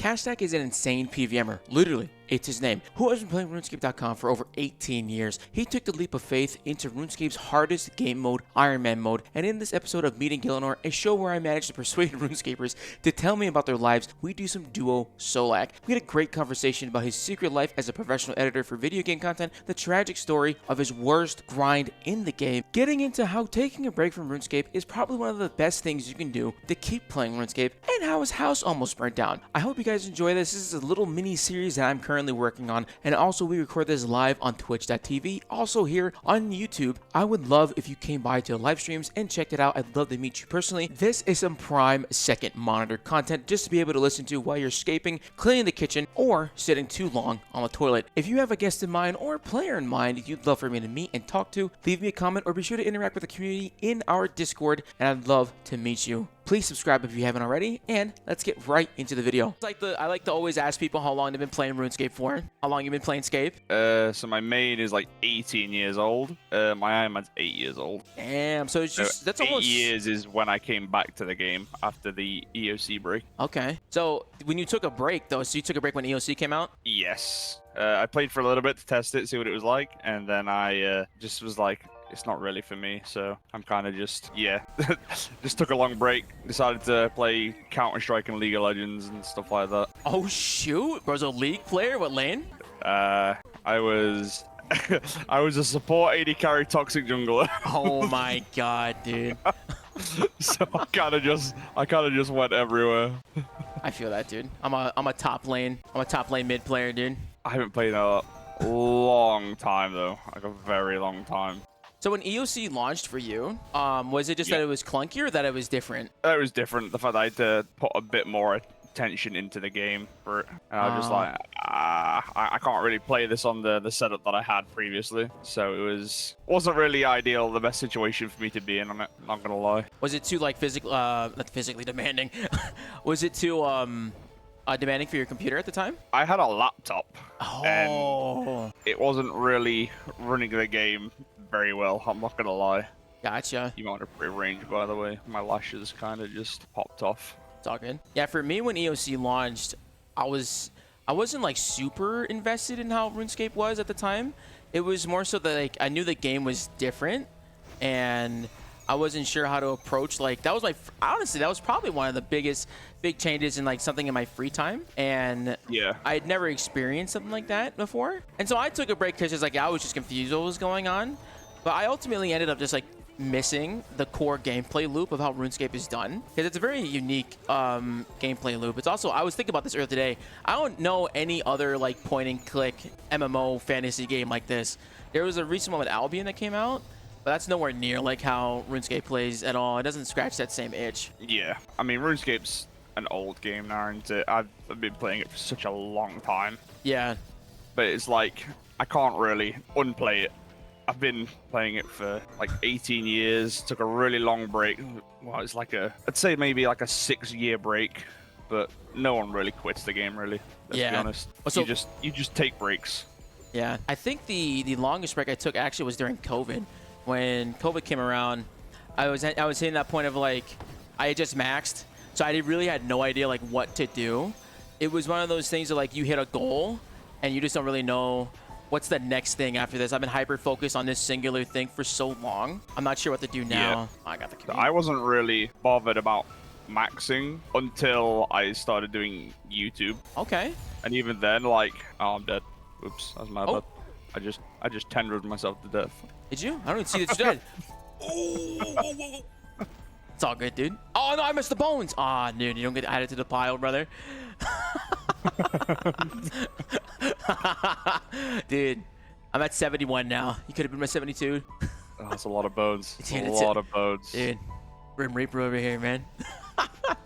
KashStack is an insane PVMer, literally. It's his name, who has been playing RuneScape.com for over 18 years. He took the leap of faith into RuneScape's hardest game mode, Iron Man mode, and in this episode of Meeting Gillinor, a show where I managed to persuade RuneScapers to tell me about their lives, we do some duo Solak. We had a great conversation about his secret life as a professional editor for video game content, the tragic story of his worst grind in the game, getting into how taking a break from RuneScape is probably one of the best things you can do to keep playing RuneScape, and how his house almost burnt down. I hope you guys enjoy this. This is a little mini series that I'm currently working on, and also we record this live on twitch.tv, also here on YouTube. I would love if you came by to the live streams and checked it out. I'd love to meet you personally. This is some prime second monitor content just to be able to listen to while you're escaping, cleaning the kitchen, or sitting too long on the toilet. If you have a guest in mind or a player in mind you'd love for me to meet and talk to, leave me a comment or be sure to interact with the community in our Discord, and I'd love to meet you. Please subscribe if you haven't already, and let's get right into the video. I like to always ask people how long they've been playing RuneScape for. How long you been playing Scape? So my main is like 18 years old. My Iron Man's 8 years old. Damn, so it's just, that's almost... 8 years is when I came back to the game after the EOC break. Okay. So when you took a break, though, so you took a break when EOC came out? Yes. I played for a little bit to test it, see what it was like, and then I just was like, it's not really for me, so I'm kind of just, yeah, just took a long break, decided to play Counter-Strike and League of Legends and stuff like that. Oh, shoot. Bro's a League player? What lane? I was... I was a support AD carry toxic jungler. Oh my god, dude. So I kind of just went everywhere. I feel that, dude. I'm a top lane mid player, dude. I haven't played in a long time though, like a very long time. So when EOC launched for you, was it just that it was clunky or that it was different? It was different. The fact that I had to put a bit more attention into the game for it. And I was just like, I can't really play this on the setup that I had previously. So it wasn't really ideal, the best situation for me to be in on it, not gonna lie. Was it too like not physically demanding? Was it too demanding for your computer at the time? I had a laptop. Oh. And it wasn't really running the game very well, I'm not gonna lie. Gotcha. You might have rearranged, by the way. My lashes kind of just popped off. It's all good. Yeah, for me, when EOC launched, I wasn't like super invested in how RuneScape was at the time. It was more so that like I knew the game was different, and I wasn't sure how to approach. Like that was honestly, that was probably one of the big changes in like something in my free time, and yeah, I had never experienced something like that before. And so I took a break because it's like I was just confused what was going on. But I ultimately ended up just like missing the core gameplay loop of how RuneScape is done, because it's a very unique gameplay loop. It's also, I was thinking about this earlier today, I don't know any other like point and click MMO fantasy game like this. There was a recent one with Albion that came out, but that's nowhere near like how RuneScape plays at all. It doesn't scratch that same itch. Yeah, I mean RuneScape's an old game now, and I've been playing it for such a long time. Yeah, but it's like I can't really unplay it. I've been playing it for like 18 years, took a really long break. Well, it's like I'd say maybe like a 6-year break, but no one really quits the game, really. Let's be honest. So, you just take breaks. Yeah, I think the longest break I took actually was during COVID. When COVID came around, I was hitting that point of like, I had just maxed, so I really had no idea like what to do. It was one of those things that like you hit a goal, and you just don't really know what's the next thing after this. I've been hyper-focused on this singular thing for so long. I'm not sure what to do now. Yeah. Oh, I got the command. I wasn't really bothered about maxing until I started doing YouTube. Okay. And even then, like, oh, I'm dead. Oops, that's my bad. I just tendered myself to death. Did you? I don't even see that you're dead. Oh, it's all good, dude. Oh, no, I missed the bones. Ah, dude, you don't get added to the pile, brother. Dude, I'm at 71 now. You could have been my 72. Oh, that's a lot of bones. Dude, a lot of bones. Dude, Grim Reaper over here, man. But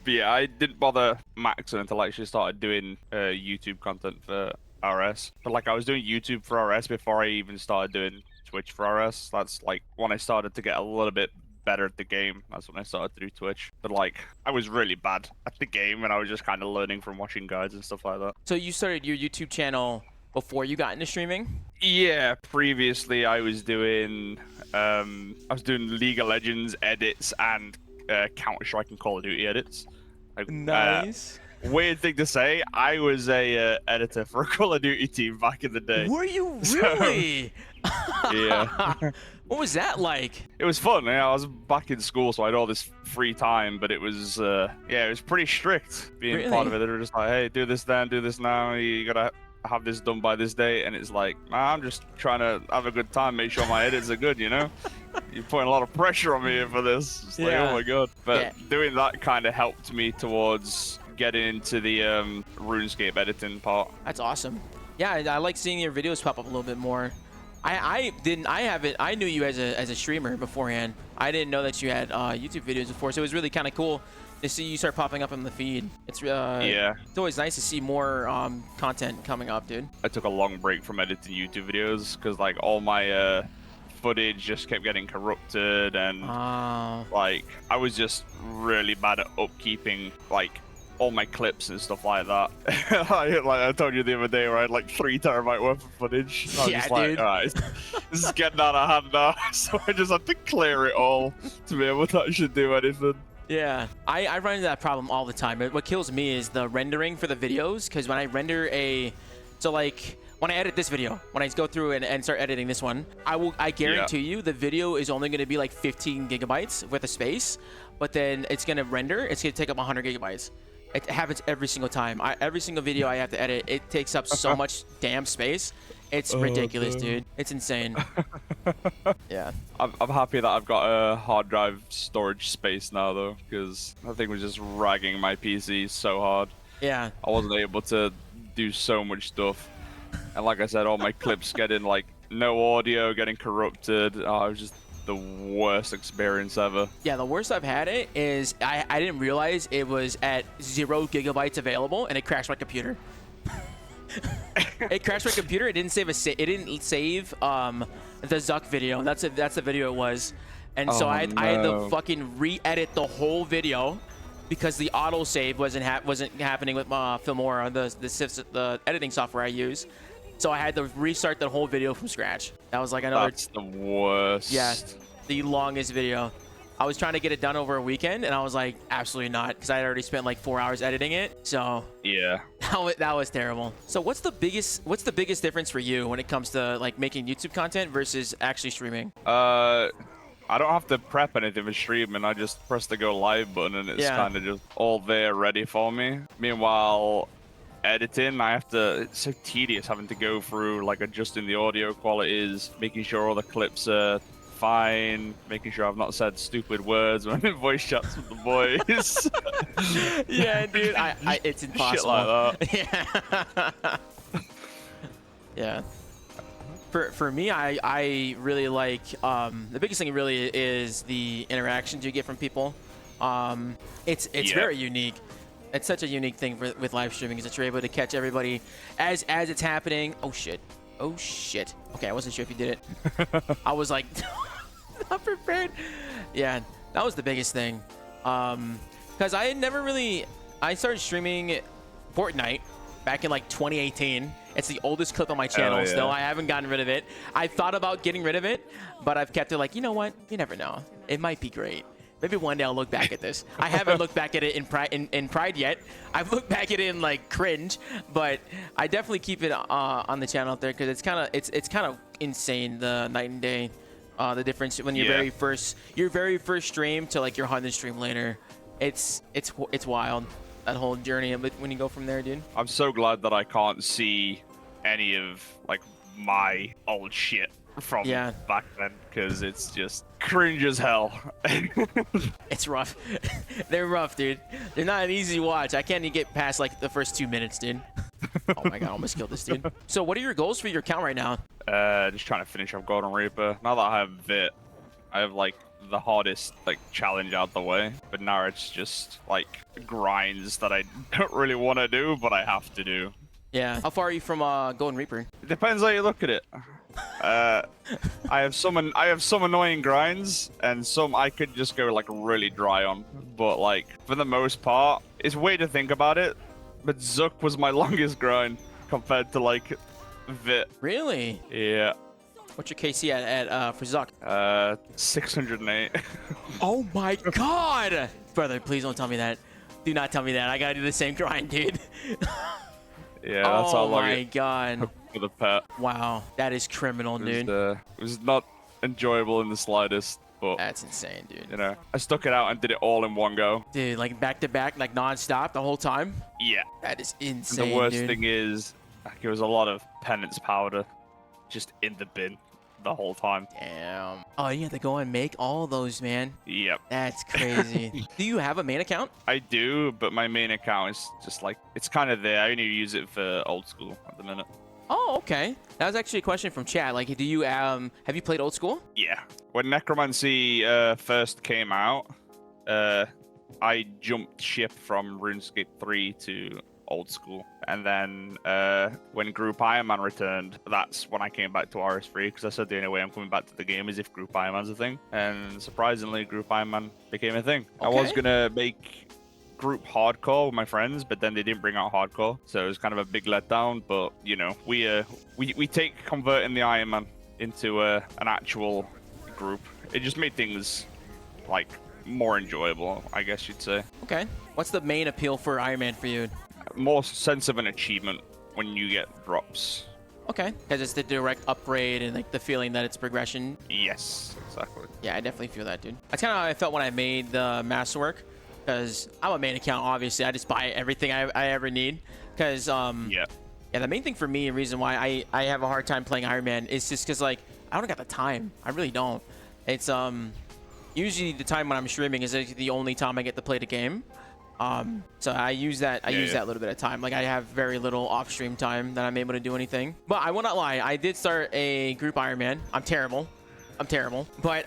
yeah, I didn't bother maxing until I actually started doing YouTube content for RS. But like I was doing YouTube for RS before I even started doing Twitch for RS. That's like when I started to get a little bit better at the game. That's when I started to do Twitch. But like I was really bad at the game, and I was just kind of learning from watching guides and stuff like that. So you started your YouTube channel before you got into streaming? Yeah, previously I was doing League of Legends edits and Counter-Strike and Call of Duty edits. Like, Nice. Weird thing to say, I was a editor for a Call of Duty team back in the day. Were you really? Yeah. What was that like? It was fun. I was back in school, so I had all this free time, but it was, it was pretty strict being part of it. They were just like, hey, do this then, do this now. You gotta have this done by this date. And it's like, nah, I'm just trying to have a good time, make sure my edits are good, you know? You're putting a lot of pressure on me here for this. It's like, oh my God. But doing that kind of helped me towards getting into the RuneScape editing part. That's awesome. Yeah, I like seeing your videos pop up a little bit more. I knew you as a streamer beforehand. I didn't know that you had YouTube videos before, so it was really kind of cool to see you start popping up in the feed. It's it's always nice to see more content coming up, dude. I took a long break from editing YouTube videos because like all my footage just kept getting corrupted, and like I was just really bad at upkeeping like all my clips and stuff like that. Like I told you the other day, where I had like 3 terabyte worth of footage. I was just like, dude. all right, this is getting out of hand now. So I just had to clear it all to be able to actually do anything. Yeah, I run into that problem all the time. What kills me is the rendering for the videos, because when I render when I edit this video, when I go through and start editing this one, I guarantee you the video is only going to be like 15 gigabytes with a space, but then it's going to render, it's going to take up 100 gigabytes. It happens every single time. Every single video I have to edit, it takes up so much damn space. It's ridiculous, dude. It's insane. Yeah. I'm happy that I've got a hard drive storage space now, though, because that thing was just ragging my PC so hard. Yeah. I wasn't able to do so much stuff. And like I said, all my clips getting like no audio, getting corrupted. It was just the worst experience ever. Yeah, the worst I've had it is I didn't realize it was at 0 gigabytes available, and it crashed my computer. It crashed my computer. It didn't save it didn't save the Zuck video. That's the video it was, and so I had to fucking re-edit the whole video because the autosave wasn't happening with Filmora, the editing software I use. So I had to restart the whole video from scratch. That was like another. That's the worst. Yeah, the longest video. I was trying to get it done over a weekend, and I was like, absolutely not, because I had already spent like 4 hours editing it. So yeah, that was terrible. So what's the biggest difference for you when it comes to like making YouTube content versus actually streaming? I don't have to prep anything for streaming. I just press the go live button, and it's kind of just all there ready for me. Meanwhile, editing, it's so tedious having to go through like adjusting the audio qualities, making sure all the clips are fine, making sure I've not said stupid words when I'm in voice chats with the boys. Yeah, dude, it's impossible. Shit like that. Yeah. For me, I really like the biggest thing really is the interactions you get from people. It's very unique. It's such a unique thing with live streaming, is that you're able to catch everybody as it's happening. Oh shit. Okay, I wasn't sure if you did it. I was like not prepared. Yeah, that was the biggest thing. Because I started streaming Fortnite back in like 2018. It's the oldest clip on my channel still. I haven't gotten rid of it. I thought about getting rid of it, but I've kept it like, you know what? You never know. It might be great. Maybe one day I'll look back at this. I haven't looked back at it in pride yet. I've looked back at it in like cringe, but I definitely keep it on the channel up there because it's kind of insane, the night and day, the difference when your very first stream to like your 100th stream later. It's wild, that whole journey when you go from there, dude. I'm so glad that I can't see any of like my old shit from back then, because it's just cringe as hell. It's rough. They're rough, dude. They're not an easy watch. I can't even get past like the first 2 minutes, dude. Oh my god, I almost killed this dude. So what are your goals for your account right now? Just trying to finish up Golden Reaper. Now that I have Vit, I have like the hardest like challenge out the way, but now it's just like grinds that I don't really want to do, but I have to do. Yeah. How far are you from Golden Reaper? It depends how you look at it. I have some annoying grinds, and some I could just go like really dry on. But like for the most part, it's weird to think about it, but Zuck was my longest grind compared to like Vit. Really? Yeah. What's your KC at for Zuck? 608. Oh my god! Brother, please don't tell me that. Do not tell me that. I gotta do the same grind, dude. Yeah, that's how Oh long my it god. took for the pet. Wow, that is criminal, dude. It was not enjoyable in the slightest, but That's insane, dude. you know, I stuck it out and did it all in one go. Dude, like back to back, like non-stop the whole time. Yeah. That is And insane, the worst dude. thing is, like, it was a lot of penance powder just in the bin the whole time. Damn. Oh, you have to go and make all those, man. Yep. That's crazy. Do you have a main account? I do, but my main account is just like, it's kind of there. I only use it for old school at the minute. Oh, okay. That was actually a question from chat. Like, do you have you played old school? Yeah. When Necromancy first came out, I jumped ship from RuneScape 3 to old school. And then when Group Iron Man returned, that's when I came back to RS3, because I said the only way I'm coming back to the game is if Group Iron Man's a thing. And surprisingly, Group Iron Man became a thing. Okay. I was going to make Group Hardcore with my friends, but then they didn't bring out Hardcore. So it was kind of a big letdown. But, you know, we take converting the Iron Man into an actual group. It just made things, like, more enjoyable, I guess you'd say. Okay. What's the main appeal for Iron Man for you? More sense of an achievement when you get drops. Okay. Because it's the direct upgrade and like the feeling that it's progression. Yes, exactly. Yeah, I definitely feel that, dude. That's kind of how I felt when I made the Masterwork. Because I'm a main account, obviously. I just buy everything I ever need. Because, Yeah, the main thing for me, and reason why I have a hard time playing Iron Man is just because, like, I don't got the time. I really don't. It's, usually the time when I'm streaming is like the only time I get to play the game. So I use that. I use that little bit of time. Like, I have very little off-stream time that I'm able to do anything. But I will not lie. I did start a group Iron Man. I'm terrible. But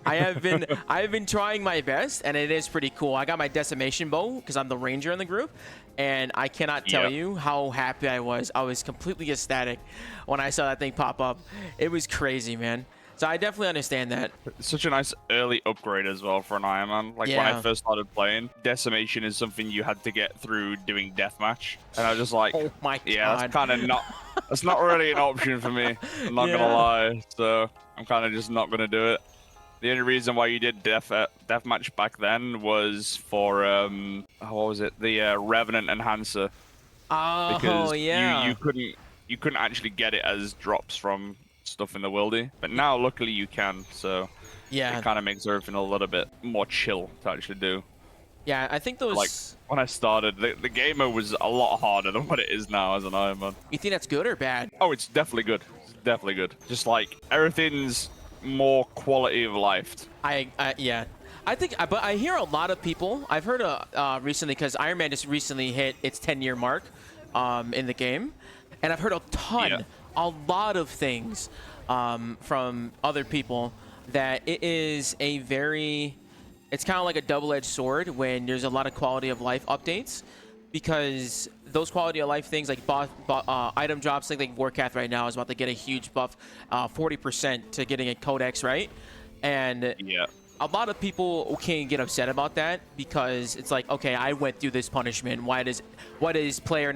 I have been trying my best, and it is pretty cool. I got my decimation bow because I'm the ranger in the group, and I cannot tell you how happy I was. I was completely ecstatic when I saw that thing pop up. It was crazy, man. So I definitely understand that. it's such a nice early upgrade as well for an Iron Man. Like, when I first started playing, decimation is something you had to get through doing deathmatch, and I was just like, Oh my yeah, god. that's kind of not. That's not really an option for me. I'm not gonna lie. So I'm kind of just not gonna do it. The only reason why you did deathmatch back then was for what was it? The Revenant Enhancer. Oh, Because yeah. you couldn't actually get it as drops from stuff in the wildy, but now luckily you can. So Yeah. it kind of makes everything a little bit more chill to actually do. Yeah, I think those... Like, when I started, the gamer was a lot harder than what it is now as an Iron Man. You think that's good or bad? Oh, it's definitely good. It's definitely good. Just like everything's more quality of life. Yeah. I think, but I hear a lot of people. I've heard recently, because Iron Man just recently hit its 10-year mark in the game, and I've heard a ton, a lot of things from other people that it is a very... It's kind of like a double-edged sword when there's a lot of quality of life updates, because those quality of life things like item drops, like Warcath right now is about to get a huge buff, 40% to getting a codex, right? And a lot of people can get upset about that, because it's like, okay, I went through this punishment. Why does player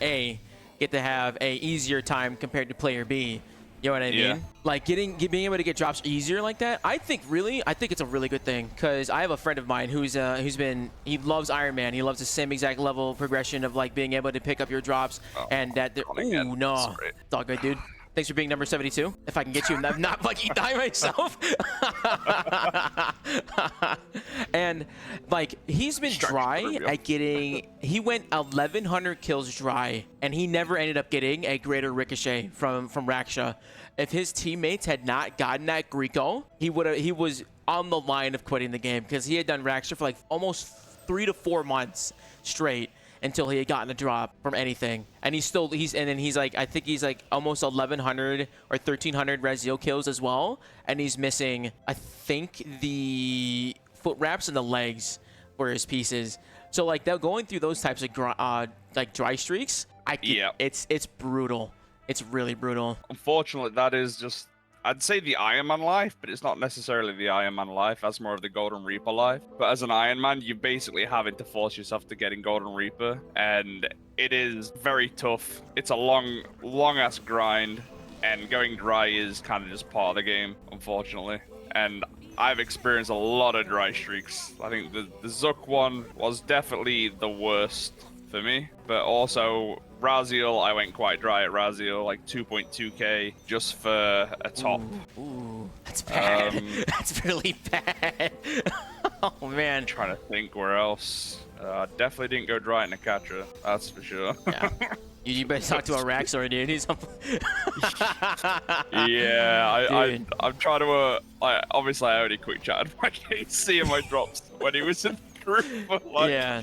A get to have a easier time compared to player B? You know what I mean? Like being able to get drops easier like that, I think it's a really good thing, because I have a friend of mine he loves Iron Man. He loves the same exact level of progression of like being able to pick up your drops, and that ooh, no, it's all good, dude. Thanks for being number 72. If I can get you not fucking die myself. And like, he's been dry at getting, he went 1,100 kills dry, and he never ended up getting a greater ricochet from Raksha. If his teammates had not gotten that Greco, he was on the line of quitting the game, because he had done Raksha for like almost 3 to 4 months straight until he had gotten a drop from anything. And he's like, I think he's like almost 1,100 or 1,300 Resil kills as well, and he's missing, I think, the foot wraps and the legs for his pieces. So like, they're going through those types of like dry streaks. It's brutal. It's really brutal. Unfortunately, that is just, I'd say the Iron Man life, but it's not necessarily the Iron Man life. That's more of the Golden Reaper life. But as an Iron Man, you're basically having to force yourself to get in Golden Reaper, and it is very tough. It's a long-ass grind, and going dry is kind of just part of the game, unfortunately. And I've experienced a lot of dry streaks. I think the Zook one was definitely the worst for me, but also Raziel, I went quite dry at Raziel, like 2.2k just for a top. Ooh, that's bad. That's really bad. Oh man. I'm trying to think where else. Definitely didn't go dry at Nakatra, that's for sure. Yeah. You better talk to a Raxor, dude. He's Yeah, I'm trying to. Obviously, I only quick chatted my KC and my drops when he was in the group. But like, yeah,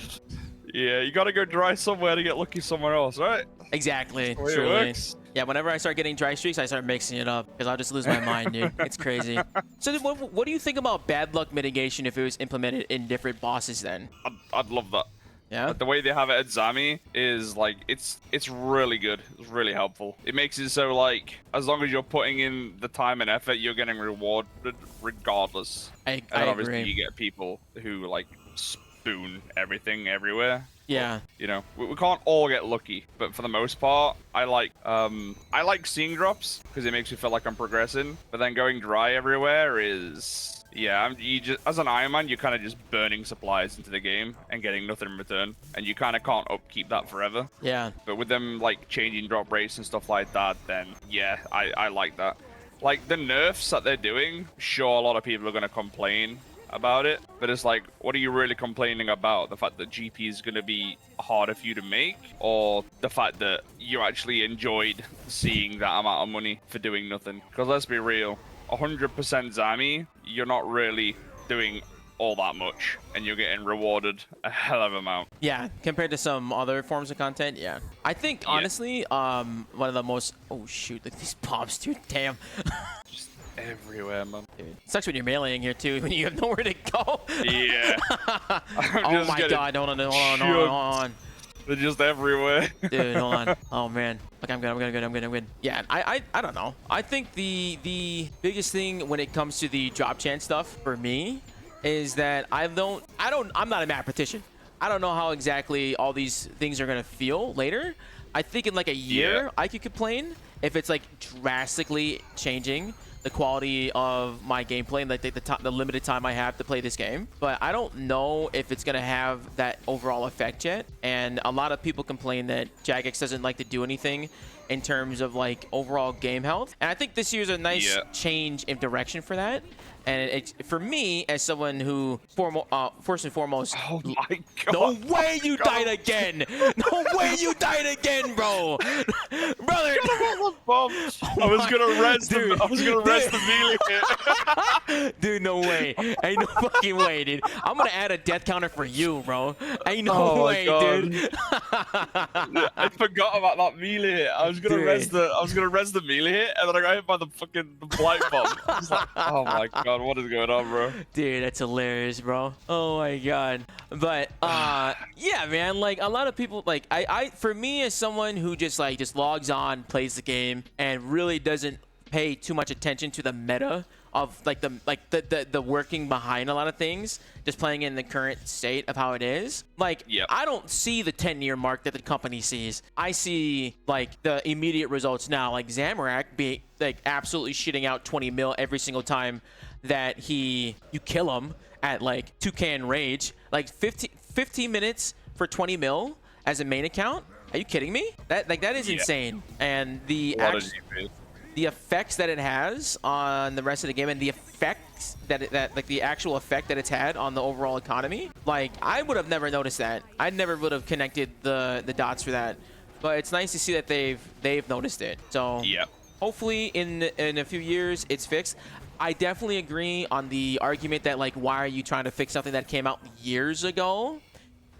you gotta go dry somewhere to get lucky somewhere else, right? Exactly. That's the way it works. Yeah, whenever I start getting dry streaks, I start mixing it up because I'll just lose my mind, dude. It's crazy. So, what do you think about bad luck mitigation if it was implemented in different bosses then? I'd love that. Yeah. But the way they have it at Zami is like it's really good. It's really helpful. It makes it so like as long as you're putting in the time and effort, you're getting rewarded regardless. I obviously agree. you get people who like spoon everything everywhere. Yeah. But, you know, we can't all get lucky, but for the most part, I like seeing drops because it makes me feel like I'm progressing. But then going dry everywhere is. Yeah, you just as an Iron Man, you're kind of just burning supplies into the game and getting nothing in return, and you kind of can't upkeep that forever. Yeah. But with them like changing drop rates and stuff like that, then yeah, I like that. Like the nerfs that they're doing, sure, a lot of people are gonna complain about it, but it's like, what are you really complaining about? The fact that GP is gonna be harder for you to make, or the fact that you actually enjoyed seeing that amount of money for doing nothing? Because let's be real. 100% Zami, you're not really doing all that much, and you're getting rewarded a hell of an amount. Yeah, compared to some other forms of content, yeah. I think, honestly, one of the most... Oh, shoot, look at these pops, dude. Damn. Just everywhere, man. Dude, it sucks when you're mailing here, too, when you have nowhere to go. Yeah. Oh, my God. Hold on. They're just everywhere. Dude, hold on. Oh, man. Look, I'm good. Yeah, I don't know. I think the biggest thing when it comes to the drop chance stuff for me is that I'm not a mathematician. I don't know how exactly all these things are going to feel later. I think in like a year, I could complain if it's like drastically changing the quality of my gameplay and like the limited time I have to play this game. But I don't know if it's going to have that overall effect yet. And a lot of people complain that Jagex doesn't like to do anything in terms of like overall game health. And I think this year's a nice change in direction for that. And it's for me as someone who, first and foremost, oh my God! No way you died again! No way you died again, bro! Brother! I was gonna res the melee hit. Dude, no way! Ain't no fucking way, dude. I'm gonna add a death counter for you, bro. Ain't no way, dude. I forgot about that melee hit. I was gonna res the melee hit, and then I got hit by the blight bomb. I was like, oh my God. What is going on, bro? Dude, that's hilarious, bro. Oh my God. But yeah, man, like a lot of people, like for me as someone who just logs on, plays the game, and really doesn't pay too much attention to the meta of the working behind a lot of things, just playing in the current state of how it is. Like, I don't see the 10-year mark that the company sees. I see like the immediate results now, like Zamorak be like absolutely shitting out 20 mil every single time that you kill him at like 2k in rage. Like 15 minutes for 20 mil as a main account. Are you kidding me? That is insane. And the effects that it has on the rest of the game, and the effects that the actual effect that it's had on the overall economy, like I would have never noticed that. I never would have connected the dots for that. But it's nice to see that they've noticed it. So hopefully in a few years it's fixed. I definitely agree on the argument that like, why are you trying to fix something that came out years ago?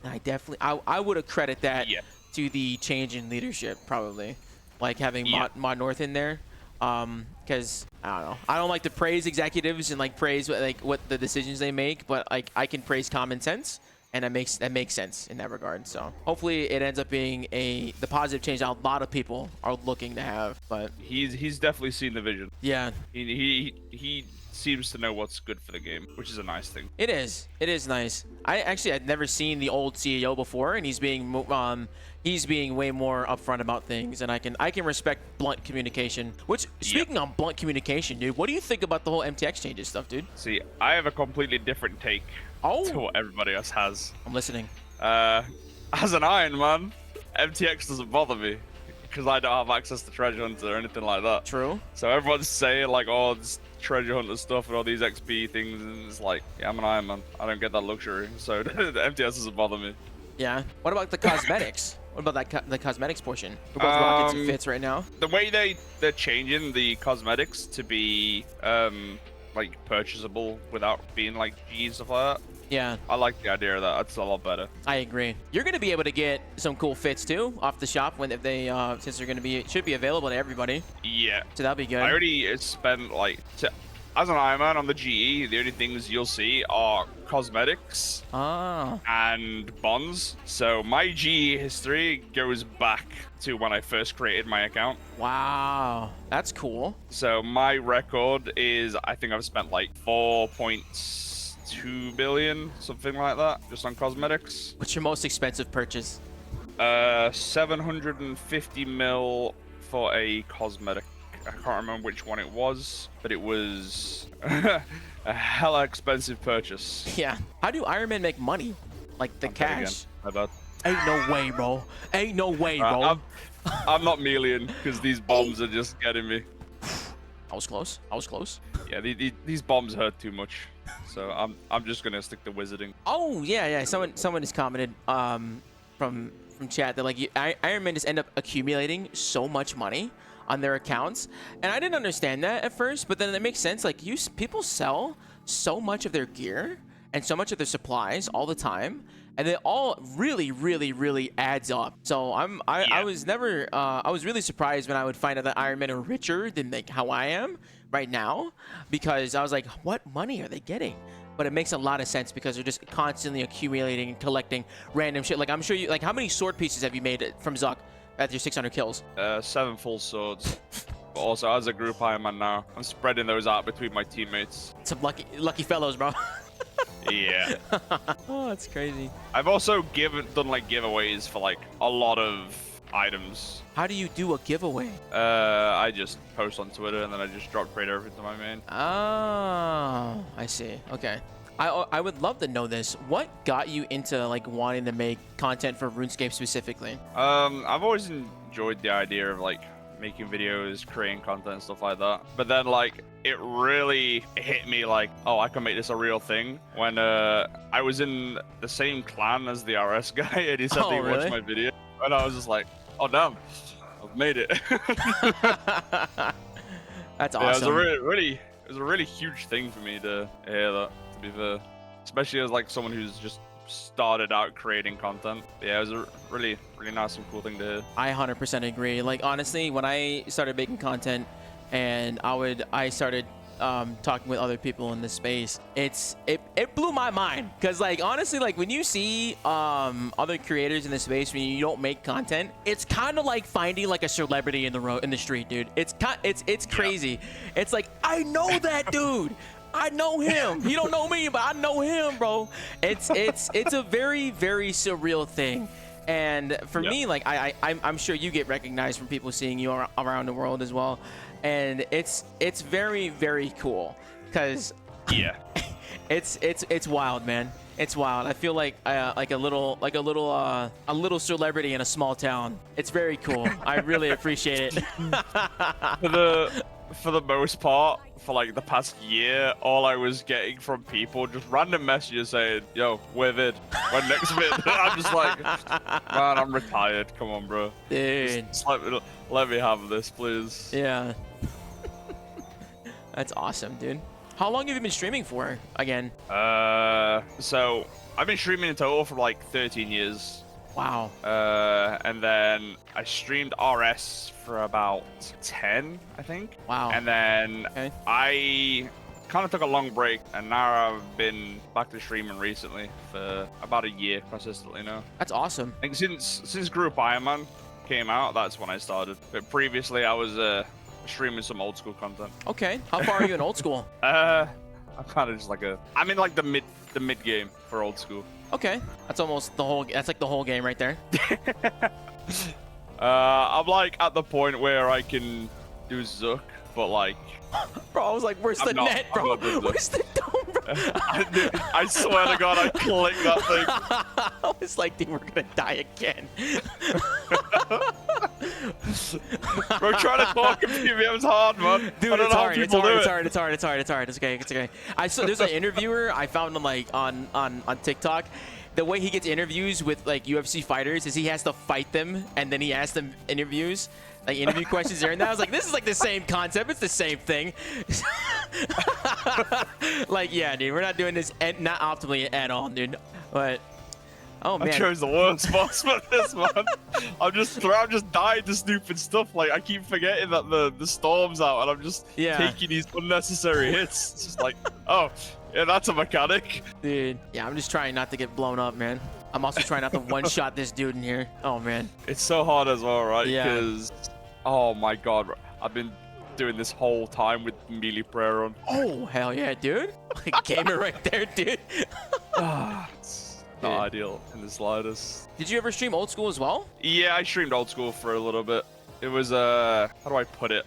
I would have credit that to the change in leadership, probably, like having Mod North in there. Because I don't know, I don't like to praise executives and like praise what the decisions they make, but like I can praise common sense, and that makes sense in that regard. So hopefully it ends up being the positive change that a lot of people are looking to have. But he's definitely seen the vision. Yeah, he seems to know what's good for the game, which is a nice thing. It is. It is nice. I'd never seen the old CEO before, and he's being way more upfront about things, and I can respect blunt communication. Which, speaking on blunt communication, dude, what do you think about the whole MTX changes stuff, dude? See, I have a completely different take to what everybody else has. I'm listening. As an Iron Man, MTX doesn't bother me because I don't have access to Treasure Hunter or anything like that. True. So everyone's saying like, oh, this Treasure Hunter stuff and all these XP things, and it's like, yeah, I'm an Iron Man. I don't get that luxury, so the MTS doesn't bother me. Yeah. What about the cosmetics? What about the cosmetics portion? We're both rocking some fits right now. The way they're changing the cosmetics to be like purchasable without being like G and stuff like that. Yeah. I like the idea of that. That's a lot better. I agree. You're gonna be able to get some cool fits too off the shop when since they're gonna be should be available to everybody. Yeah. So that'll be good. I already spent like as an Iron Man on the GE, the only things you'll see are cosmetics and bonds. So my GE history goes back to when I first created my account. Wow, that's cool. So my record is, I think I've spent like 4.2 billion, something like that, just on cosmetics. What's your most expensive purchase? 750 mil for a cosmetic. I can't remember which one it was, but it was a hella expensive purchase. Yeah. How do Iron Man make money? Like the cash? Ain't no way, bro. Ain't no way, bro. I'm not meleeing because these bombs are just getting me. I was close. I was close. Yeah, these bombs hurt too much, so I'm just gonna stick to wizarding. Oh yeah. Someone has commented from chat that like Iron Man just end up accumulating so much money on their accounts, and I didn't understand that at first, but then it makes sense. Like people sell so much of their gear and so much of their supplies all the time, and it all really adds up. So I was really surprised when I would find out that Iron Men are richer than like how I am right now, because I was like, what money are they getting? But it makes a lot of sense because they're just constantly accumulating and collecting random shit. Like I'm sure you, like, how many sword pieces have you made from Zuck at your 600 kills? 7 full swords. But also, as a group Iron Man now, I'm spreading those out between my teammates. Some lucky fellows, bro. Yeah. Oh, that's crazy. I've also done like giveaways for like a lot of items. How do you do a giveaway? I just post on Twitter and then I just drop trade everything to my main. Oh, I see. Okay. I would love to know this. What got you into like wanting to make content for RuneScape specifically? I've always enjoyed the idea of like making videos, creating content and stuff like that. But then like it really hit me like, oh, I can make this a real thing when I was in the same clan as the RS guy and he said that he watched my video and I was just like, oh damn, I've made it. That's awesome. Yeah, it was a really huge thing for me to hear that, to be fair. Especially as like someone who's just started out creating content. Yeah, it was a really nice and cool thing to hear. I 100% agree. Like honestly, when I started making content and I started talking with other people in this space, it blew my mind, because like honestly, like when you see other creators in the space when you don't make content, it's kind of like finding like a celebrity in the street, dude. It's crazy. Yeah. It's like, I know that dude. I know him. He don't know me, but I know him, bro. It's a very surreal thing. And for me, like I'm sure you get recognized from people seeing you around the world as well, and it's very cool, because it's wild, man. It's wild. I feel like a little celebrity in a small town. It's very cool. I really appreciate it. For the most part, for like the past year, all I was getting from people just random messages saying, yo, we're vid. When next vid? I'm just like, man, I'm retired. Come on, bro. Dude. Just let me have this, please. Yeah. That's awesome, dude. How long have you been streaming for again? So I've been streaming in total for like 13 years. Wow. And then I streamed RS for about 10, I think. Wow. And then I kind of took a long break, and now I've been back to streaming recently for about a year consistently now. That's awesome. I think since Group Iron Man came out, that's when I started. But previously, I was streaming some old school content. Okay. How far are you in old school? I'm kind of just like I'm in like the mid game for old school. Okay. That's almost the whole. That's like the whole game right there. I'm like at the point where I can do Zook, but like. Bro, I was like, where's the net, bro? Where's the dome, bro? I swear to God, I clicked that thing. I was like, dude, we're gonna die again. Bro, trying to talk in PVM's hard, man. Dude, it's hard. It's hard. It's okay. It's okay. I saw there's an interviewer I found him like on TikTok. The way he gets interviews with like UFC fighters is he has to fight them and then he asks them interview questions there. And I was like, this is like the same concept. It's the same thing. Like, yeah, dude, we're not doing this not optimally at all, dude. But oh man, I chose the worst spots for this, man. I'm just dying to stupid stuff. Like I keep forgetting that the storm's out, and I'm just taking these unnecessary hits. It's just like, oh. Yeah, that's a mechanic. Dude, yeah, I'm just trying not to get blown up, man. I'm also trying not to one-shot this dude in here. Oh, man. It's so hard as well, right? Yeah. Because, oh my God, I've been doing this whole time with melee prayer on. Oh, hell yeah, dude. Gamer right there, dude. It's not ideal in the slightest. Did you ever stream old school as well? Yeah, I streamed old school for a little bit. It was, how do I put it?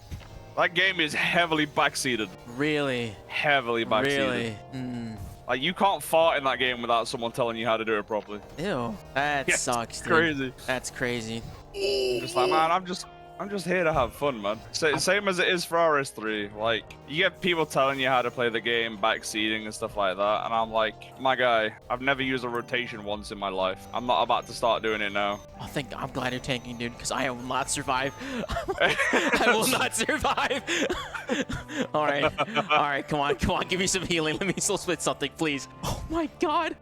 That game is heavily backseated. Really? Heavily backseated. Really? Mm. Like, you can't fart in that game without someone telling you how to do it properly. Ew. That sucks, dude. Crazy. That's crazy. Just like, man, I'm just here to have fun, man. Same as it is for RS3. Like, you get people telling you how to play the game, backseating and stuff like that, and I'm like, my guy, I've never used a rotation once in my life. I'm not about to start doing it now. I'm glad you're tanking, dude, because I will not survive. I will not survive. All right, come on, give me some healing. Let me soul split something, please. Oh my God.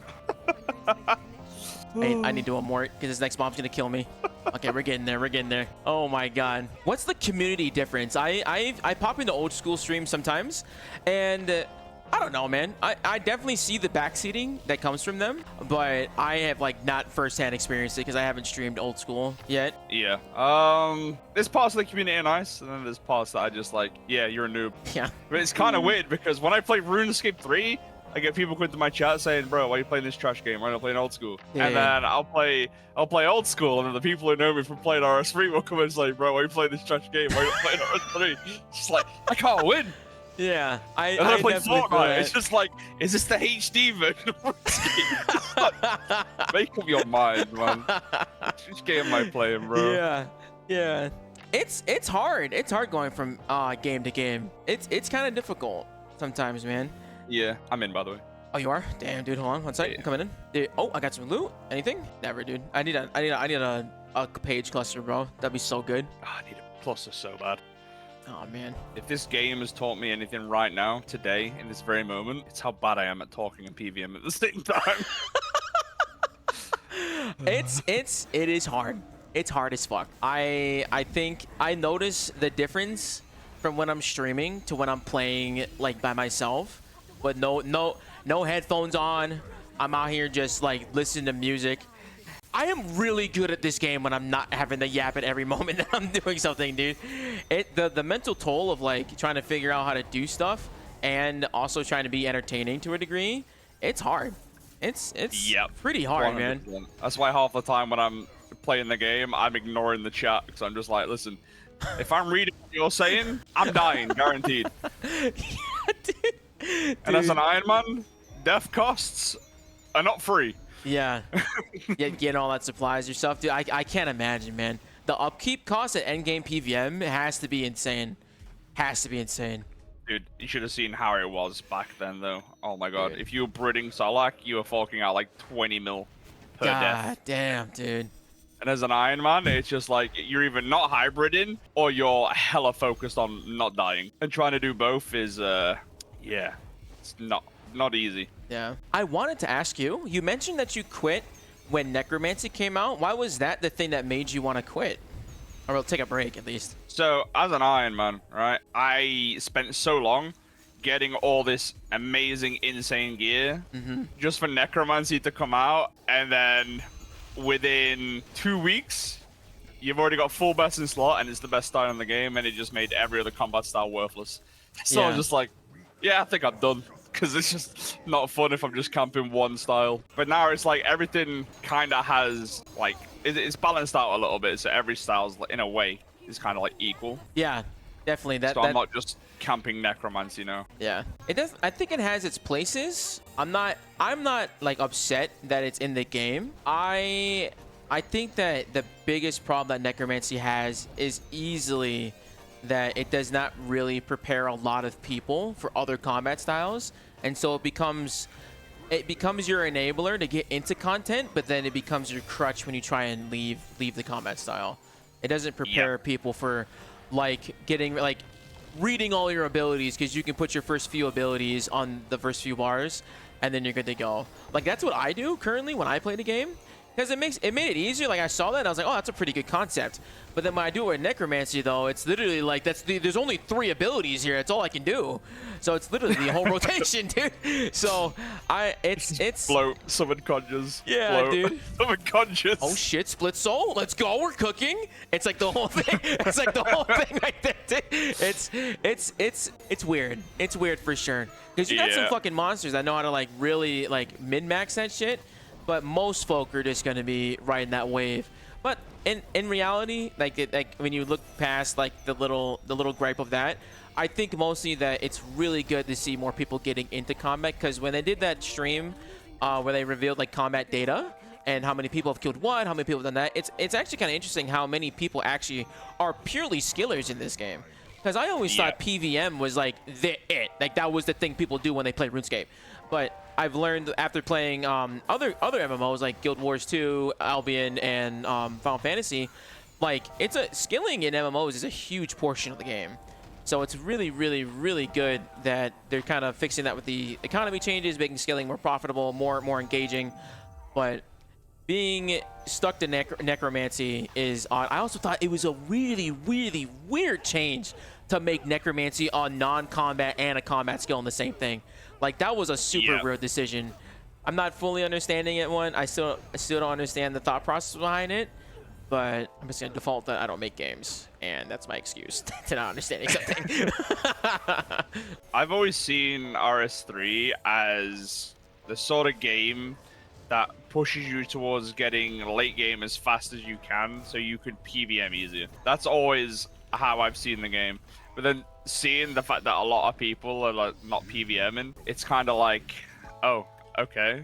Hey, I need to do one more because this next bomb's gonna kill me. Okay, we're getting there. Oh my God. What's the community difference? I pop into old school streams sometimes, and I don't know, man. I definitely see the backseating that comes from them, but I have like not firsthand experienced it because I haven't streamed old school yet. Yeah. There's parts of the community are nice, and then there's parts that I just like, yeah, you're a noob. Yeah. But it's kind of weird because when I play RuneScape 3, I get people coming to my chat saying, "Bro, why are you playing this trash game? Why not playing old school?" Yeah. And then I'll play old school, and then the people who know me from playing RS3 will come and say, "Bro, why are you playing this trash game? Why are you playing RS3?" It's just like, I can't win. Yeah, and then I play Fortnite. It's just like, is this the HD version of RuneScape? Make up your mind, man. Which game am I playing, bro? Yeah. It's hard. It's hard going from game to game. It's kind of difficult sometimes, man. Yeah, I'm in, by the way. Oh, you are? Damn, dude. Hold on, one sec. Yeah. I'm coming in. Dude, oh, I got some loot. Anything? Never, dude. I need a page cluster, bro. That'd be so good. Oh, I need a cluster so bad. Oh man. If this game has taught me anything right now, today, in this very moment, it's how bad I am at talking and PVM at the same time. It is hard. It's hard as fuck. I think I notice the difference from when I'm streaming to when I'm playing like by myself. But no headphones on. I'm out here just like listening to music. I am really good at this game when I'm not having to yap at every moment that I'm doing something, dude. The mental toll of like trying to figure out how to do stuff and also trying to be entertaining to a degree, it's hard. It's pretty hard, 100%. Man. That's why half the time when I'm playing the game, I'm ignoring the chat because I'm just like, listen, if I'm reading what you're saying, I'm dying, guaranteed. Yeah, dude. And as an Iron Man, death costs are not free. Yeah. Yeah, getting all that supplies yourself, dude. I can't imagine, man. The upkeep cost at endgame PVM has to be insane. Has to be insane. Dude, you should have seen how it was back then, though. Oh my God. Dude. If you were Bridding Salak, you were forking out like 20 mil per death. God damn, dude. And as an Iron Man, it's just like you're either not hybriding or you're hella focused on not dying. And trying to do both is, yeah, it's not easy. Yeah. I wanted to ask you, you mentioned that you quit when Necromancy came out. Why was that the thing that made you want to quit? Or take a break, at least. So, as an Iron Man, right, I spent so long getting all this amazing, insane gear just for Necromancy to come out, and then within 2 weeks, you've already got full best in slot, and it's the best style in the game, and it just made every other combat style worthless. So I was just like, yeah, I think I'm done. Because it's just not fun if I'm just camping one style. But now it's like everything kind of has, like, it's balanced out a little bit. So every style's, in a way, is kind of like equal. Yeah, definitely. So I'm not just camping Necromancy, you know? Yeah, it does. I think it has its places. I'm not like upset that it's in the game. I think that the biggest problem that Necromancy has is easily that it does not really prepare a lot of people for other combat styles, and so it becomes your enabler to get into content, but then it becomes your crutch when you try and leave the combat style. It doesn't prepare people for like getting like reading all your abilities, because you can put your first few abilities on the first few bars and then you're good to go. Like that's what I do currently when I play the game. Because it made it easier. Like I saw that and I was like, oh, that's a pretty good concept. But then when I do it with Necromancy, though, it's literally like there's only 3 abilities here. That's all I can do. So it's literally the whole rotation, dude. So it's float, summon conjures. Yeah, float, dude. Summon conjures. Oh shit, split soul. Let's go. We're cooking. It's like the whole thing. It's like the whole thing right there, dude. It's weird. It's weird for sure. Because you got some fucking monsters that know how to like really like min-max that shit. But most folk are just going to be riding that wave. But in reality, like when you look past like the little gripe of that, I think mostly that it's really good to see more people getting into combat. Because when they did that stream where they revealed like combat data and how many people have killed what, how many people have done that, it's actually kind of interesting how many people actually are purely skillers in this game. Because I always thought PVM was like like that was the thing people do when they play RuneScape. But I've learned after playing other MMOs like Guild Wars 2, Albion, and Final Fantasy, like skilling in MMOs is a huge portion of the game. So it's really, really, really good that they're kind of fixing that with the economy changes, making skilling more profitable, more engaging. But being stuck to Necromancy is odd. I also thought it was a really, really weird change to make Necromancy a non-combat and a combat skill in the same thing. Like that was a super weird decision. I'm not fully understanding it. I still don't understand the thought process behind it. But I'm just gonna default that I don't make games, and that's my excuse to not understanding something. I've always seen RS3 as the sort of game that pushes you towards getting late game as fast as you can, so you could PVM easier. That's always how I've seen the game. But then seeing the fact that a lot of people are like not PVMing, it's kind of like, oh, okay.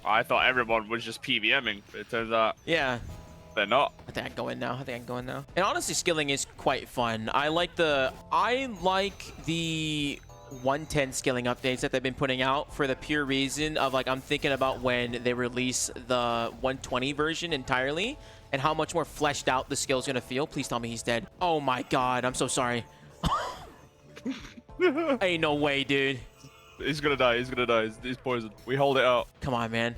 I thought everyone was just PVMing, but it turns out they're not. I think I can go in now. And honestly, skilling is quite fun. I like the 110 skilling updates that they've been putting out for the pure reason of like I'm thinking about when they release the 120 version entirely and how much more fleshed out the skill's gonna feel. Please tell me he's dead. Oh my god, I'm so sorry. Ain't no way, dude. He's gonna die. He's poisoned. We hold it out. Come on, man.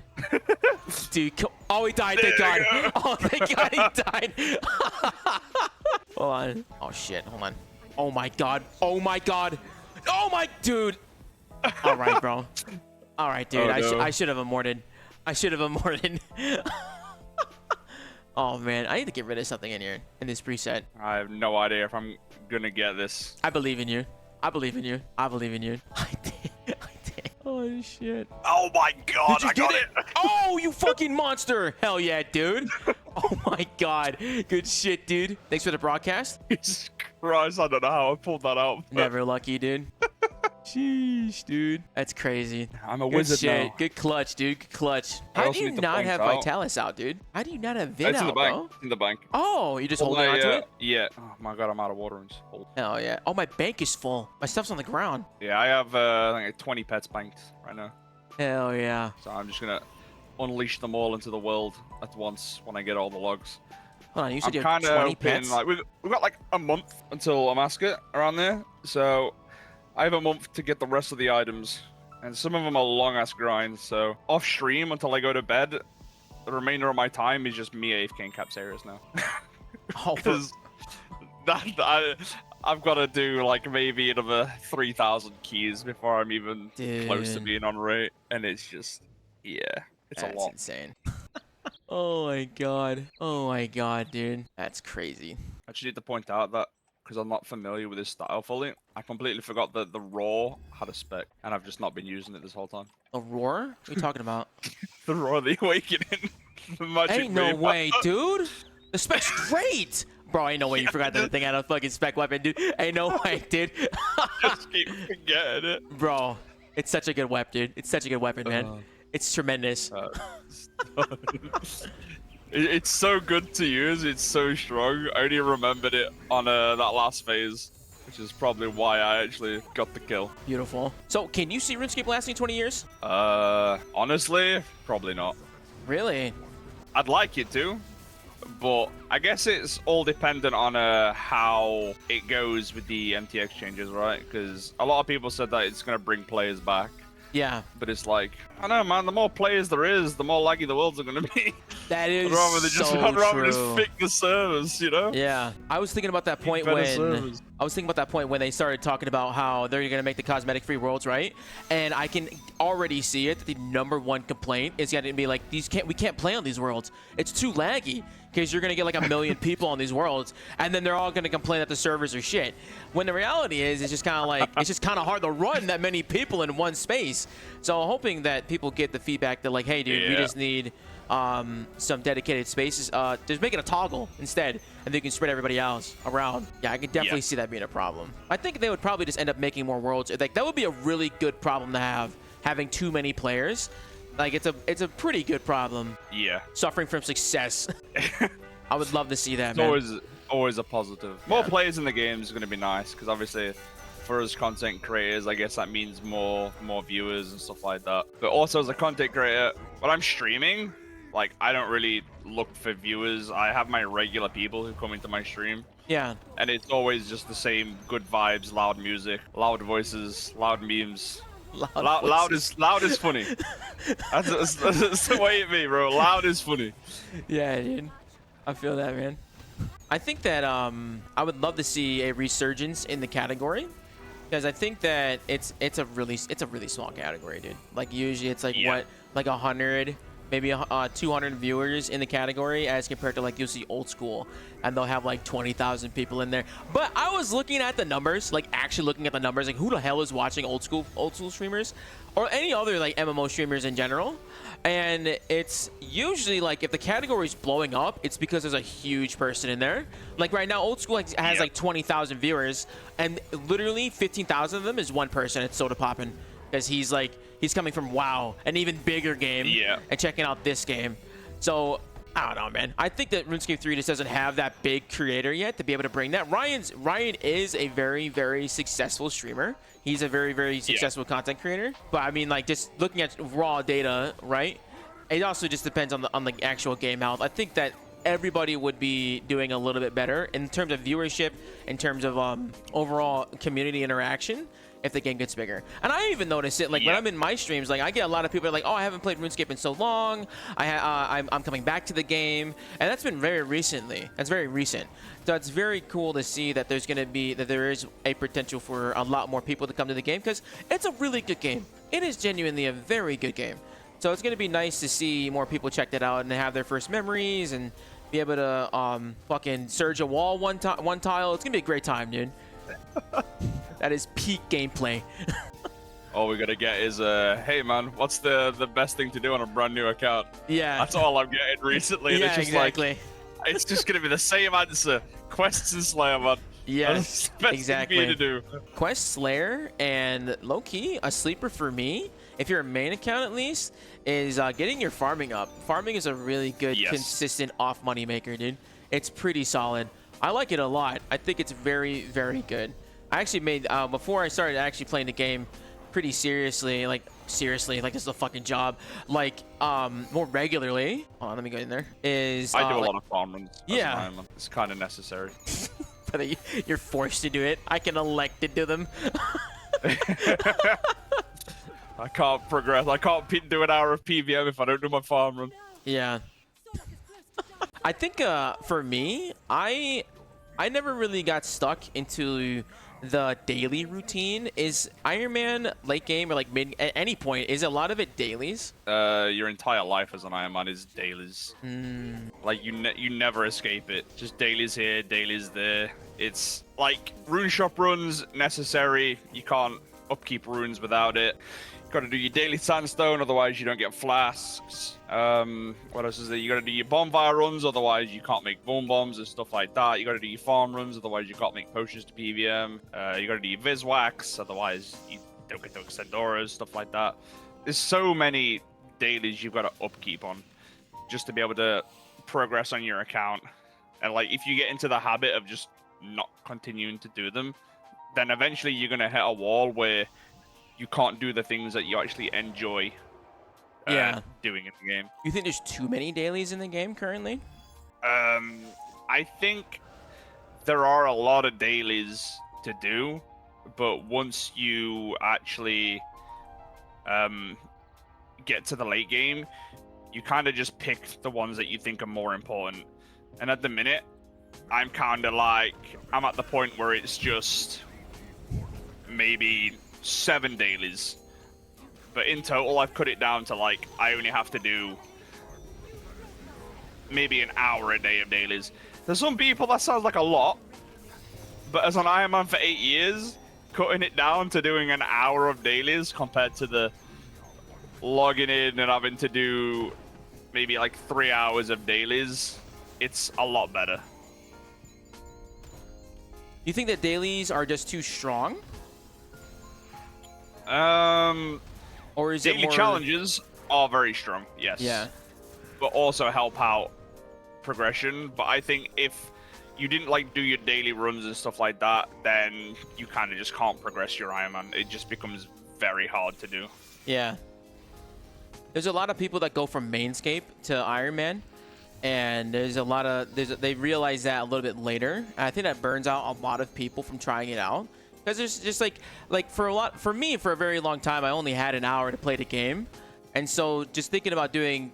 Dude, oh, he died. Thank God. Oh, thank God he died. Hold on. Oh, shit. Hold on. Oh, my God. Oh, my God. Oh, my... Dude. All right, bro. All right, dude. Oh, no. I should have immorted. Oh, man. I need to get rid of something in here, in this preset. I have no idea if I'm gonna get this. I believe in you. I believe in you. I did. Oh, shit. Oh, my God. I got it. Oh, you fucking monster. Hell yeah, dude. Oh, my God. Good shit, dude. Thanks for the broadcast. Jesus Christ. I don't know how I pulled that out. Never lucky, dude. Sheesh, dude. That's crazy. I'm a Good wizard shit. now. Good clutch, dude. Good clutch. I How also do you need to not point have out- Vitalis out, dude? How do you not have Vin It's in the out, bank. bro? In the bank. Oh, you just holding Well, onto it? Yeah. Oh, my God. I'm out of water. Hell yeah. Oh, my bank is full. My stuff's on the ground. Yeah, I have like 20 pets banked right now. Hell yeah. So I'm just gonna unleash them all into the world at once when I get all the logs. Hold on, you said I'm you have kind 20 of pets? like we've got like a month until Amaska around there, so I have a month to get the rest of the items, and some of them are long ass grinds. So off stream until I go to bed, the remainder of my time is just me AFK Caps areas now. Oh, Because I've got to do like maybe another 3,000 keys before I'm even close to Dude. being on rate, and it's just it's That's a lot. insane. Oh my god. Oh my god, dude. That's crazy. I just need to point out that because I'm not familiar with his style fully, I completely forgot that the Raw had a spec, and I've just not been using it this whole time. A roar? What are you talking about? The Raw, the Awakening, the magic. Ain't no way, dude. The spec's great. Bro, ain't no way you forgot that thing had a fucking spec weapon, dude. Ain't no way, dude. Just keep forgetting it. Bro, it's such a good weapon, dude. It's such a good weapon, man. It's tremendous. It's so good to use. It's so strong. I only remembered it on that last phase, which is probably why I actually got the kill. Beautiful. So, can you see RuneScape lasting 20 years? Honestly, probably not. Really? I'd like it to, but I guess it's all dependent on how it goes with the MTX changes, right? Because a lot of people said that it's going to bring players back. Yeah. But it's like, I don't know, man, the more players there is, the more laggy the worlds are going to be. That is I'd rather just fix the servers, you know? Yeah. I was thinking about that point when they started talking about how they're going to make the cosmetic free worlds, right? And I can already see it. The #1 complaint is going to be like, we can't play on these worlds. It's too laggy. Because you're going to get like 1 million people on these worlds, and then they're all going to complain that the servers are shit. When the reality is, it's just kind of like, it's just kind of hard to run that many people in one space. So I'm hoping that people get the feedback that like, hey, dude, we just need some dedicated spaces. Just make it a toggle instead, and then you can spread everybody else around. Yeah, I can definitely see that being a problem. I think they would probably just end up making more worlds. Like, that would be a really good problem to have, having too many players. Like, it's a pretty good problem. Yeah. Suffering from success. I would love to see that, man. It's always a positive. More players in the game is going to be nice, because obviously for us content creators, I guess that means more viewers and stuff like that. But also as a content creator, when I'm streaming, like, I don't really look for viewers. I have my regular people who come into my stream. Yeah. And it's always just the same good vibes, loud music, loud voices, loud memes. Loud is funny. That's the way it be, bro. Loud is funny. Yeah, dude. I feel that, man. I think that I would love to see a resurgence in the category, because I think that it's a really small category, dude. Like, usually it's like like 100, maybe 200 viewers in the category, as compared to like you'll see old school, and they'll have like 20,000 people in there. But I was looking at the numbers, like actually looking at the numbers, like who the hell is watching old school streamers, or any other like MMO streamers in general? And it's usually like, if the category is blowing up, it's because there's a huge person in there. Like right now, old school has like 20,000 viewers, and literally 15,000 of them is one person. It's Soda Poppin', because he's coming from WoW, an even bigger game, and checking out this game. So I don't know, man. I think that RuneScape 3 just doesn't have that big creator yet to be able to bring that. Ryan is a very, very successful streamer. He's a very, very successful content creator. But I mean, like, just looking at raw data, right? It also just depends on the actual game health. I think that everybody would be doing a little bit better in terms of viewership, in terms of overall community interaction, if the game gets bigger. And I even notice it, like, when I'm in my streams, like, I get a lot of people are like, oh, I haven't played RuneScape in so long. I'm coming back to the game. And that's been very recently. That's very recent. So it's very cool to see that there is a potential for a lot more people to come to the game, because it's a really good game. It is genuinely a very good game. So it's going to be nice to see more people check that out and have their first memories and be able to fucking surge a wall one tile. It's going to be a great time, dude. That is peak gameplay. All we gotta get is hey man, what's the best thing to do on a brand new account? Yeah, that's all I'm getting recently. And yeah, it's just exactly. Like, it's just gonna be the same answer. Quests and Slayer, man. Yes, exactly. Thing for you to do. Quest Slayer, and low-key a sleeper for me, if you're a main account at least, is getting your farming up. Farming is a really good, consistent off money maker, dude. It's pretty solid. I like it a lot. I think it's very, very good. I actually made, before I started actually playing the game pretty seriously, like this is a fucking job, like, more regularly. Hold on, let me go in there. I do a lot of farm runs. Yeah. It's kind of necessary. But you're forced to do it. I can elect to do them. I can't progress. I can't do an hour of PVM if I don't do my farm run. Yeah. I think, for me, I never really got stuck into the daily routine. Is Iron Man late game or like mid at any point, is a lot of it dailies? Your entire life as an Iron Man is dailies. Like you never escape it. Just dailies here, dailies there. It's like rune shop runs necessary. You can't upkeep runes without it. You gotta do your daily sandstone, otherwise you don't get flasks. What else is there? You gotta do your bonfire runs, otherwise you can't make boom bombs and stuff like that. You gotta do your farm runs, otherwise you can't make potions to PVM. You gotta do your Viswax, otherwise you don't get to extend auras, stuff like that. There's so many dailies you've got to upkeep on just to be able to progress on your account. And like if you get into the habit of just not continuing to do them, then eventually you're gonna hit a wall where you can't do the things that you actually enjoy doing in the game. You think there's too many dailies in the game currently? I think there are a lot of dailies to do, but once you actually get to the late game, you kind of just pick the ones that you think are more important. And at the minute, I'm kind of like, I'm at the point where it's just maybe 7 dailies. But in total, I've cut it down to like, I only have to do maybe an hour a day of dailies. There's some people that sounds like a lot, but as an Iron Man for 8 years, cutting it down to doing an hour of dailies compared to the logging in and having to do maybe like 3 hours of dailies, it's a lot better. You think that dailies are just too strong? Or is daily it more... challenges are very strong, yes. Yeah. But also help out progression. But I think if you didn't like do your daily runs and stuff like that, then you kind of just can't progress your Iron Man. It just becomes very hard to do. Yeah. There's a lot of people that go from Mainscape to Iron Man, and there's a lot of they realize that a little bit later. And I think that burns out a lot of people from trying it out, because there's just like for me for a very long time I only had an hour to play the game, and so just thinking about doing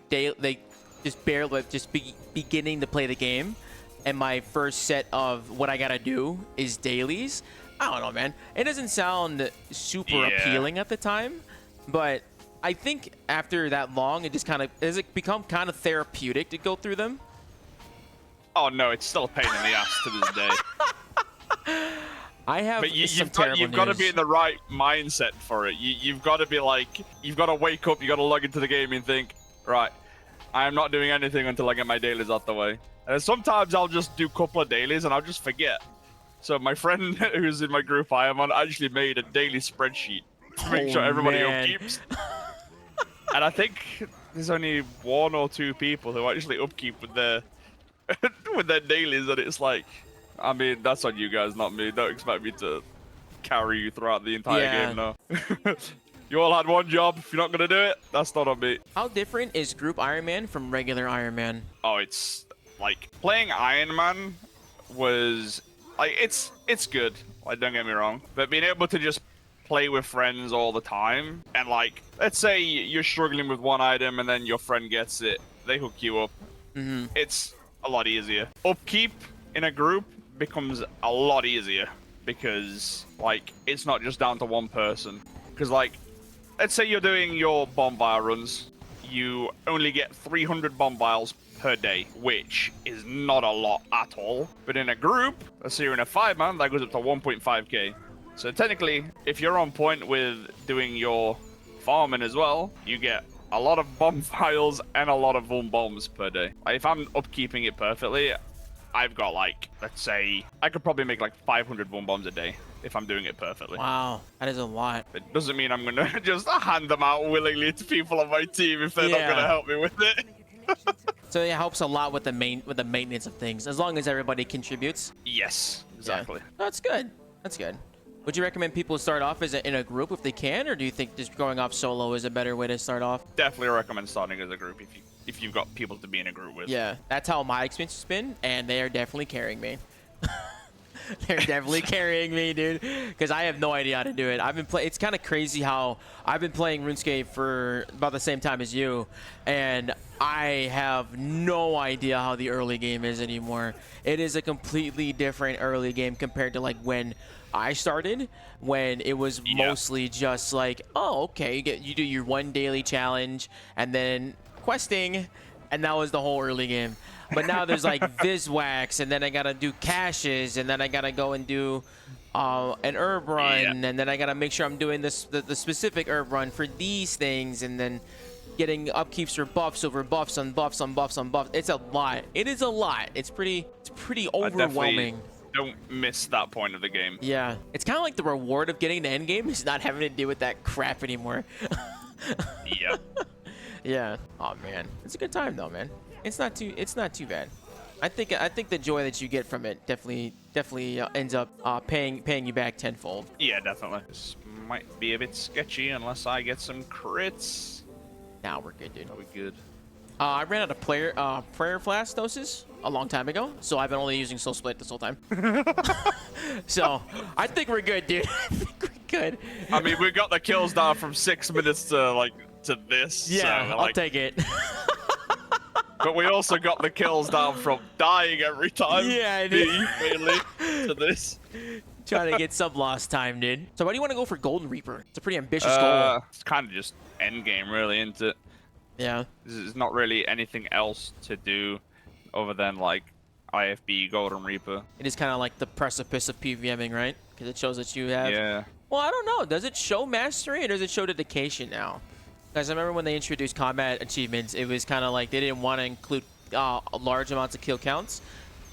beginning to play the game, and my first set of what I gotta do is dailies. I don't know, man. It doesn't sound super appealing at the time, but I think after that long, it just kind of has it become kind of therapeutic to go through them. Oh no, it's still a pain in the ass to this day. I have, but you've got to be in the right mindset for it. You've got to be like, you've got to wake up, you got to log into the game and think, right, I am not doing anything until I get my dailies out the way. And sometimes I'll just do a couple of dailies and I'll just forget. So my friend who's in my group I am on actually made a daily spreadsheet to make sure everybody upkeeps. And I think there's only 1 or 2 people who actually upkeep with their with their dailies, and it's like, I mean, that's on you guys, not me. Don't expect me to carry you throughout the entire game now. You all had one job. If you're not gonna do it, that's not on me. How different is Group Iron Man from regular Iron Man? Oh, it's like playing Iron Man was like it's good. Like, don't get me wrong, but being able to just play with friends all the time, and like, let's say you're struggling with one item and then your friend gets it, they hook you up. It's a lot easier. Upkeep in a group becomes a lot easier because like it's not just down to one person. Because like, let's say you're doing your bonfire runs, you only get 300 bonfires per day, which is not a lot at all. But in a group, let's say you're in a 5-man, that goes up to 1.5k. So technically, if you're on point with doing your farming as well, you get a lot of bomb files and a lot of boom bombs per day. Like, if I'm upkeeping it perfectly, I've got like, let's say, I could probably make like 500 boom bombs a day if I'm doing it perfectly. Wow, that is a lot. It doesn't mean I'm gonna just hand them out willingly to people on my team if they're not gonna help me with it. So it helps a lot with the maintenance of things, as long as everybody contributes. Yes, exactly. Yeah. That's good. That's good. Would you recommend people start off in a group if they can, or do you think just going off solo is a better way to start off? Definitely recommend starting as a group if you've got people to be in a group with. Yeah, that's how my experience has been, and they are definitely carrying me. They're definitely carrying me, dude, because I have no idea how to do it. I've been playing. It's kind of crazy how I've been playing RuneScape for about the same time as you, and I have no idea how the early game is anymore. It is a completely different early game compared to like when I started, when it was mostly just like, oh, okay, you do your one daily challenge and then questing, and that was the whole early game. But now there's like Viswax, and then I gotta do caches, and then I gotta go and do an herb run, and then I gotta make sure I'm doing the specific herb run for these things, and then getting upkeeps for buffs over buffs on buffs on buffs on buffs. It's a lot. It is a lot. It's pretty overwhelming. Don't miss that point of the game. Yeah, it's kind of like the reward of getting to end game is not having to deal with that crap anymore. Yeah. Yeah. Oh man, it's a good time though, man. It's not too bad. I think the joy that you get from it definitely ends up paying you back tenfold. Yeah, definitely. This might be a bit sketchy unless I get some crits. Now we're good, dude. Are we good? I ran out of prayer flask doses a long time ago, so I've been only using Soul Split this whole time. So I think we're good, dude. I think we're good. I mean, we got the kills down from 6 minutes to this. Yeah, so, I'll take it. But we also got the kills down from dying every time. Yeah, dude. Mainly to this. Trying to get some lost time, dude. So why do you want to go for Golden Reaper? It's a pretty ambitious goal. It's kind of just end game, really, isn't it? Yeah. There's not really anything else to do other than like IFB Golden Reaper. It is kind of like the precipice of PVMing, right? Because it shows that you have. Yeah. Well, I don't know. Does it show mastery or does it show dedication now? Because I remember when they introduced combat achievements, it was kind of like they didn't want to include large amounts of kill counts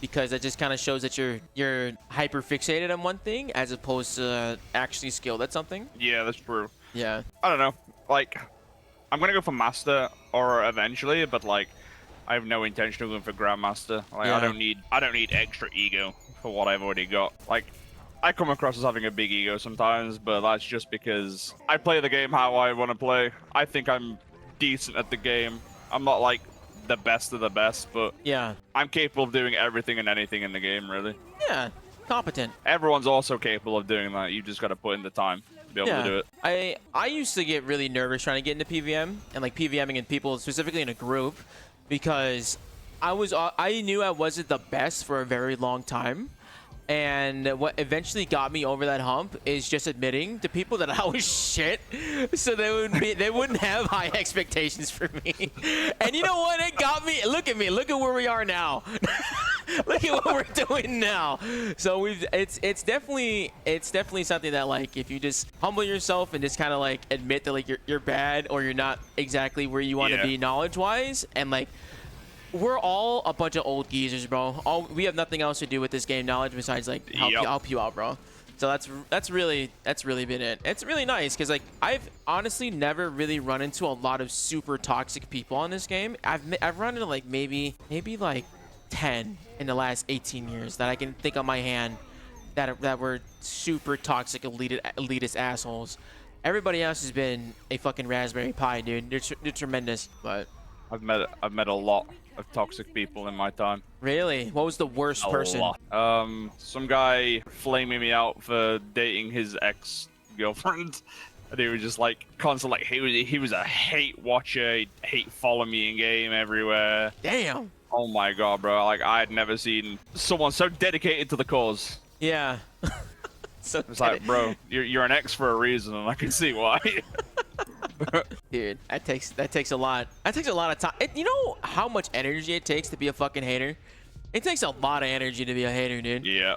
because it just kind of shows that you're hyper fixated on one thing as opposed to actually skilled at something. Yeah, that's true. Yeah. I don't know. Like, I'm gonna go for Master or eventually, but like, I have no intention of going for Grandmaster. Like, Yeah. I don't need extra ego for what I've already got. Like, I come across as having a big ego sometimes, but that's just because I play the game how I want to play. I think I'm decent at the game. I'm not like the best of the best, but Yeah. I'm capable of doing everything and anything in the game, really. Yeah. Competent. Everyone's also capable of doing that. You just got to put in the time to be able to do it. I used to get really nervous trying to get into PVM and like PVMing in people, specifically in a group, because I knew I wasn't the best for a very long time. And what eventually got me over that hump is just admitting to people that I was shit, so they wouldn't have high expectations for me. And you know what? It got me. Look at me. Look at where we are now. Look at what we're doing now. So it's definitely something that like if you just humble yourself and just kind of like admit that like you're bad or you're not exactly where you want to be knowledge wise, and like. We're all a bunch of old geezers, bro. We have nothing else to do with this game knowledge besides like help you out, bro. So that's really been it. It's really nice because like I've honestly never really run into a lot of super toxic people in this game. I've run into like maybe like 10 in the last 18 years that I can think on my hand that were super toxic elitist assholes. Everybody else has been a fucking Raspberry Pi, dude. They're tremendous, but I've met a lot of toxic people in my time. Really? What was the worst person? Lot. Some guy flaming me out for dating his ex-girlfriend. And he was just like constantly like he was a hate watcher, he'd hate follow me in game everywhere. Damn. Oh my god, bro. Like I had never seen someone so dedicated to the cause. Yeah. So it's like, bro, you're an ex for a reason, and I can see why. Dude, that takes a lot. That takes a lot of time. You know how much energy it takes to be a fucking hater? It takes a lot of energy to be a hater, dude. Yeah.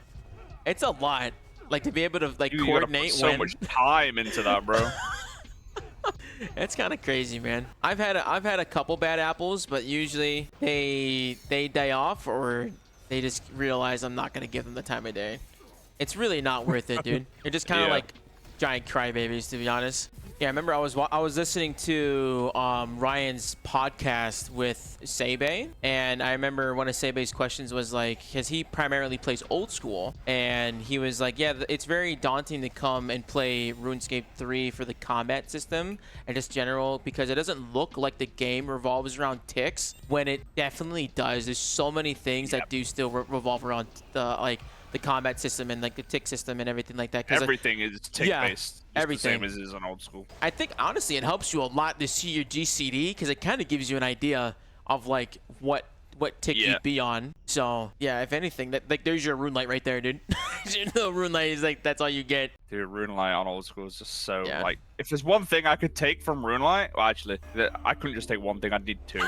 It's a lot. Like to be able to like you coordinate gotta put so much time into that, bro. It's kind of crazy, man. I've had a couple bad apples, but usually they die off or they just realize I'm not gonna give them the time of day. It's really not worth it, dude. You're just kind of like giant crybabies, to be honest. Yeah, I remember I was listening to Ryan's podcast with Sebe, and I remember one of Sebe's questions was like, because he primarily plays old school, and he was like, yeah, it's very daunting to come and play RuneScape 3 for the combat system and just general, because it doesn't look like the game revolves around ticks when it definitely does. There's so many things that do still revolve around the like the combat system and like the tick system and everything like that. Everything is tick based. Everything. The same as is on old school. I think honestly it helps you a lot to see your GCD because it kind of gives you an idea of like what tick you'd be on. So yeah, if anything, that like there's your rune light right there, dude. No, rune light is like that's all you get. Dude, rune light on old school is just so like if there's one thing I could take from rune light, well actually I couldn't just take one thing, I'd need two.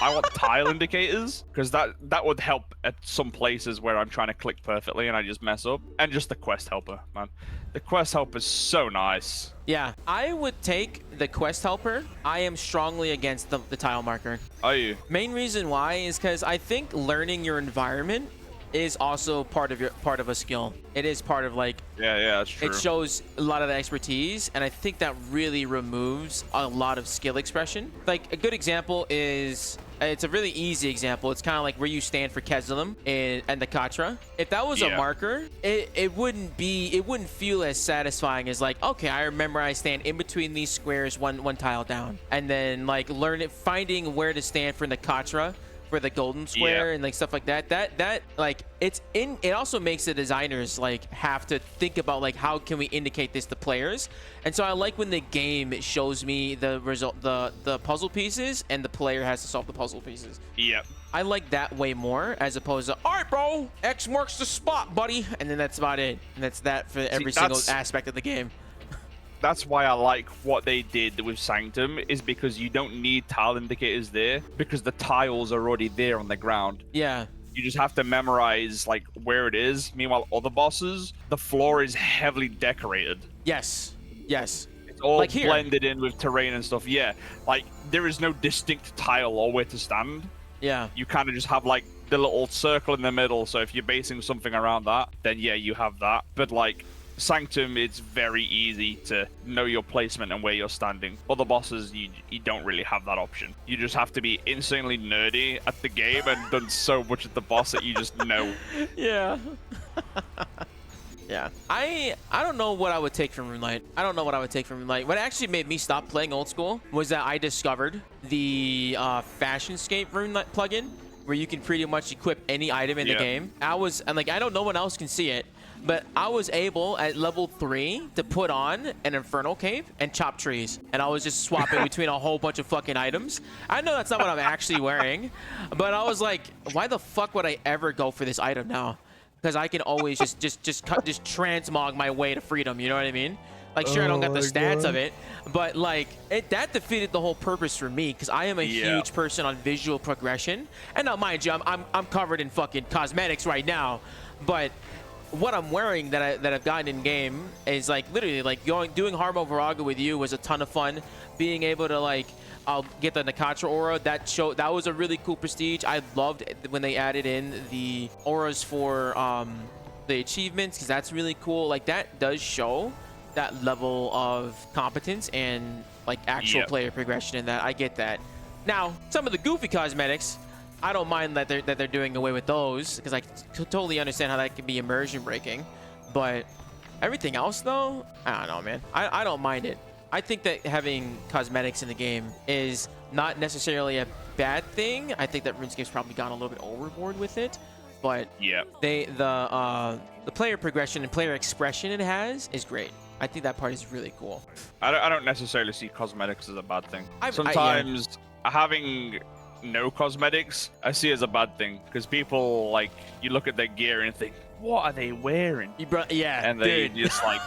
I want tile indicators because that would help at some places where I'm trying to click perfectly and I just mess up. And just the quest helper, man. The quest helper is so nice. Yeah, I would take the quest helper. I am strongly against the tile marker. Are you? Main reason why is because I think learning your environment is also part of a skill. It is part of like that's true. It shows a lot of the expertise, and I think that really removes a lot of skill expression. Like a good example is it's a really easy example. It's kind of like where you stand for Kesselum and the Katra. If that was a marker, it wouldn't feel as satisfying as like, okay, I remember I stand in between these squares one tile down, and then like finding where to stand for the Katra for the golden square and like stuff like that. That like it also makes the designers like have to think about like how can we indicate this to players. And so I like when the game shows me the result, the puzzle pieces, and the player has to solve the puzzle pieces. I like that way more as opposed to, all right, bro, X marks the spot, buddy, and then that's about it. And that's that for every single aspect of the game. That's why I like what they did with Sanctum, is because you don't need tile indicators there because the tiles are already there on the ground. Yeah. You just have to memorize like where it is. Meanwhile, other bosses, the floor is heavily decorated. Yes. Yes. It's all like blended in with terrain and stuff. Yeah. Like there is no distinct tile or where to stand. Yeah. You kind of just have like the little circle in the middle. So if you're basing something around that, then yeah, you have that. But like Sanctum, it's very easy to know your placement and where you're standing. Other bosses, you don't really have that option. You just have to be insanely nerdy at the game and done so much at the boss that you just know. Yeah. Yeah. I don't know what I would take from Runelight. I don't know what I would take from Runelight. What actually made me stop playing old school was that I discovered the Fashionscape Runelight plugin, where you can pretty much equip any item in the game. I don't know one else can see it, but I was able at level 3 to put on an Infernal Cape and chop trees. And I was just swapping between a whole bunch of fucking items. I know that's not what I'm actually wearing, but I was like, why the fuck would I ever go for this item now? Because I can always just transmog my way to freedom, you know what I mean? Like, sure, I don't got the stats of it, but like that defeated the whole purpose for me, because I am a huge person on visual progression. And now, mind you, I'm covered in fucking cosmetics right now, but what I'm wearing that I've gotten in game is like literally like doing Harmo Viraga with you was a ton of fun. Being able to like I'll get the Nakatra aura, that was a really cool prestige. I loved when they added in the auras for the achievements, because that's really cool. Like that does show that level of competence and like actual player progression in that. I get that. Now, some of the goofy cosmetics, I don't mind that they're doing away with those, because I totally understand how that can be immersion breaking. But everything else though, I don't know, man. I don't mind it. I think that having cosmetics in the game is not necessarily a bad thing. I think that RuneScape's probably gone a little bit overboard with it, but the player progression and player expression it has is great. I think that part is really cool. I don't necessarily see cosmetics as a bad thing. Sometimes having no cosmetics I see as a bad thing, because people, like, you look at their gear and think, what are they wearing? And they just like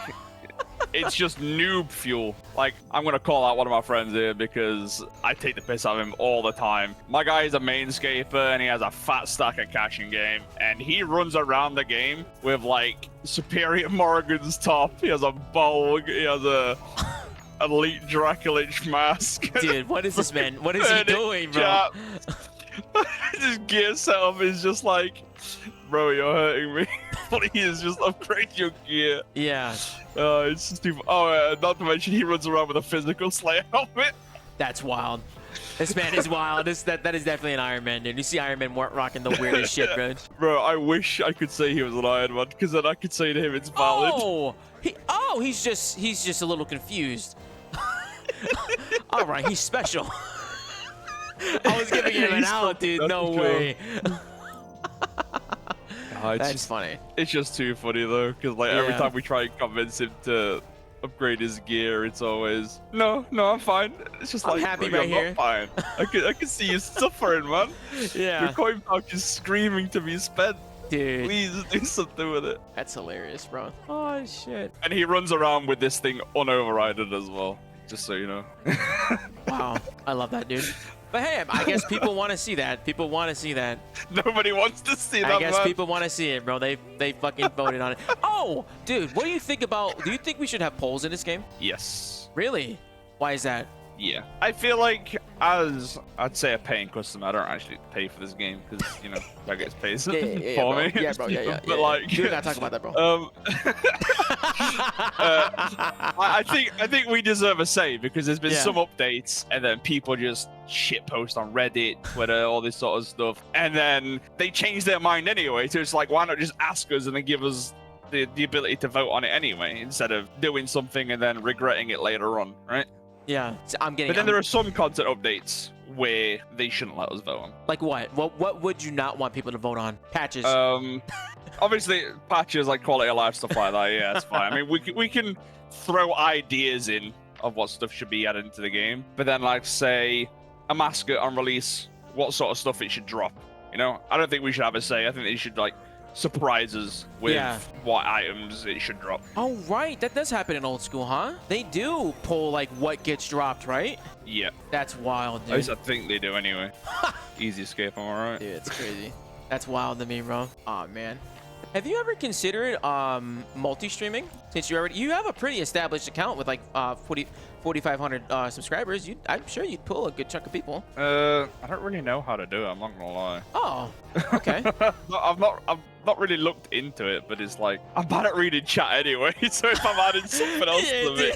it's just noob fuel. Like, I'm gonna call out one of my friends here because I take the piss out of him all the time. My guy is a mainscaper and he has a fat stack of cash in game, and he runs around the game with like Superior Morrigan's top. He has a bulg. He has a elite Draculich mask. Dude, what is this man? What is he doing, bro? His gear setup is just like, bro, you're hurting me. Please just upgrade your gear. Yeah. It's stupid. Oh, not to mention he runs around with a physical Slayer helmet. That's wild. This man is wild. That is definitely an Iron Man, dude. You see Iron Man rocking the weirdest shit, bro. Bro, I wish I could say he was an Iron Man, because then I could say to him it's valid. He's just a little confused. All right, he's special. I was giving him an out, dude. No way. That's funny. It's just too funny though, because like every Yeah. time we try and convince him to upgrade his gear, it's always no, I'm fine. It's just I'm like happy bro, right you're here. not fine. I can see you suffering, man. Your Yeah, coin pouch is screaming to be spent. dude. Please do something with it. That's hilarious, bro. Oh shit. And he runs around with this thing unoverrided as well, just so you know. Wow. I love that, dude. But hey, I guess people want to see that. People want to see that. Nobody wants to see that, I guess man. people want to see it, bro. They fucking voted on it. Oh, dude, what do you think about? Do you think we should have polls in this game? Yes. Really? Why is that? Yeah. I feel like, as I'd say a paying customer, I don't actually pay for this game because, you know, that gets paid for bro. me. Yeah, bro. Yeah. But like, you gotta talk about that, bro. I think we deserve a say because there's been Yeah. some updates and then people just shitpost on Reddit, Twitter, all this sort of stuff, and then they change their mind anyway. So it's like, why not just ask us and then give us the ability to vote on it anyway, instead of doing something and then regretting it later on, right? Yeah, so I'm getting. But then there are some content updates where they shouldn't let us vote on. Like what? What would you not want people to vote on? Patches. Obviously patches like quality of life stuff like that. Yeah, it's fine. I mean, we can throw ideas in of what stuff should be added into the game, but then like say a mascot on release, what sort of stuff it should drop. You know, I don't think we should have a say. I think they should like surprise us with what items it should drop. Oh right, that does happen in old school, huh? They do pull like what gets dropped, right? Yeah. That's wild, At dude. least I think they do anyway. Easy escape, am I right? Dude, it's crazy. That's wild to me, bro. Oh man. Have you ever considered multi-streaming? Since you have a pretty established account with like 4,500 subscribers, I'm sure you'd pull a good chunk of people. I don't really know how to do it. I'm not gonna lie. Oh, okay. I've not really looked into it, but it's like I'm bad at reading chat anyway. So if I'm adding something else to it,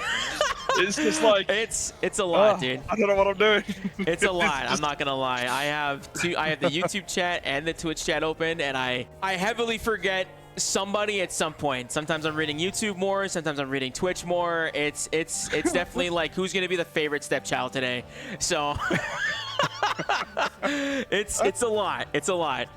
it's just like it's a lot, dude. I don't know what I'm doing. It's a lot. I'm not gonna lie. I have the YouTube chat and the Twitch chat open, and I heavily forget somebody at some point. Sometimes I'm reading YouTube more. Sometimes I'm reading Twitch more. It's definitely like who's gonna be the favorite stepchild today. So it's a lot. It's a lot.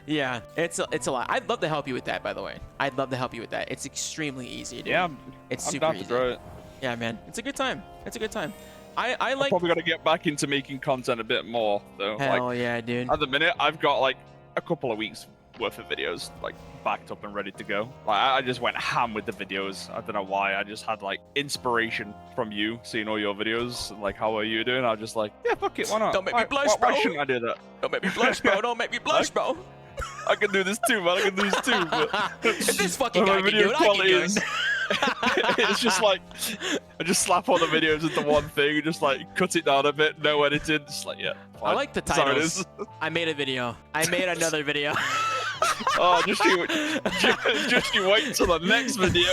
Yeah, it's a lot. I'd love to help you with that, by the way. I'd love to help you with that. It's extremely easy, dude. Yeah, it's I'm super down easy. to draw it. Yeah, man. It's a good time. It's a good time. I like. I'm probably gotta get back into making content a bit more though. Hell like, yeah, dude. at the minute, I've got like a couple of weeks worth of videos like backed up and ready to go. Like I just went ham with the videos. I don't know why. I just had like inspiration from you seeing all your videos and like how are you doing. I was just like, yeah, fuck it, why not? Don't make me blush, why bro. shouldn't I do that? Don't make me blush, bro. Don't make me blush, bro. I can do this too, man. I can do this too. But If this fucking my guy can do it, I can do it. It's just like I just slap all the videos into one thing and just like cut it down a bit, no editing. Just like yeah. Fine. I like the That's how it titles. is. I made a video. I made another video. Oh, just you wait till the next video.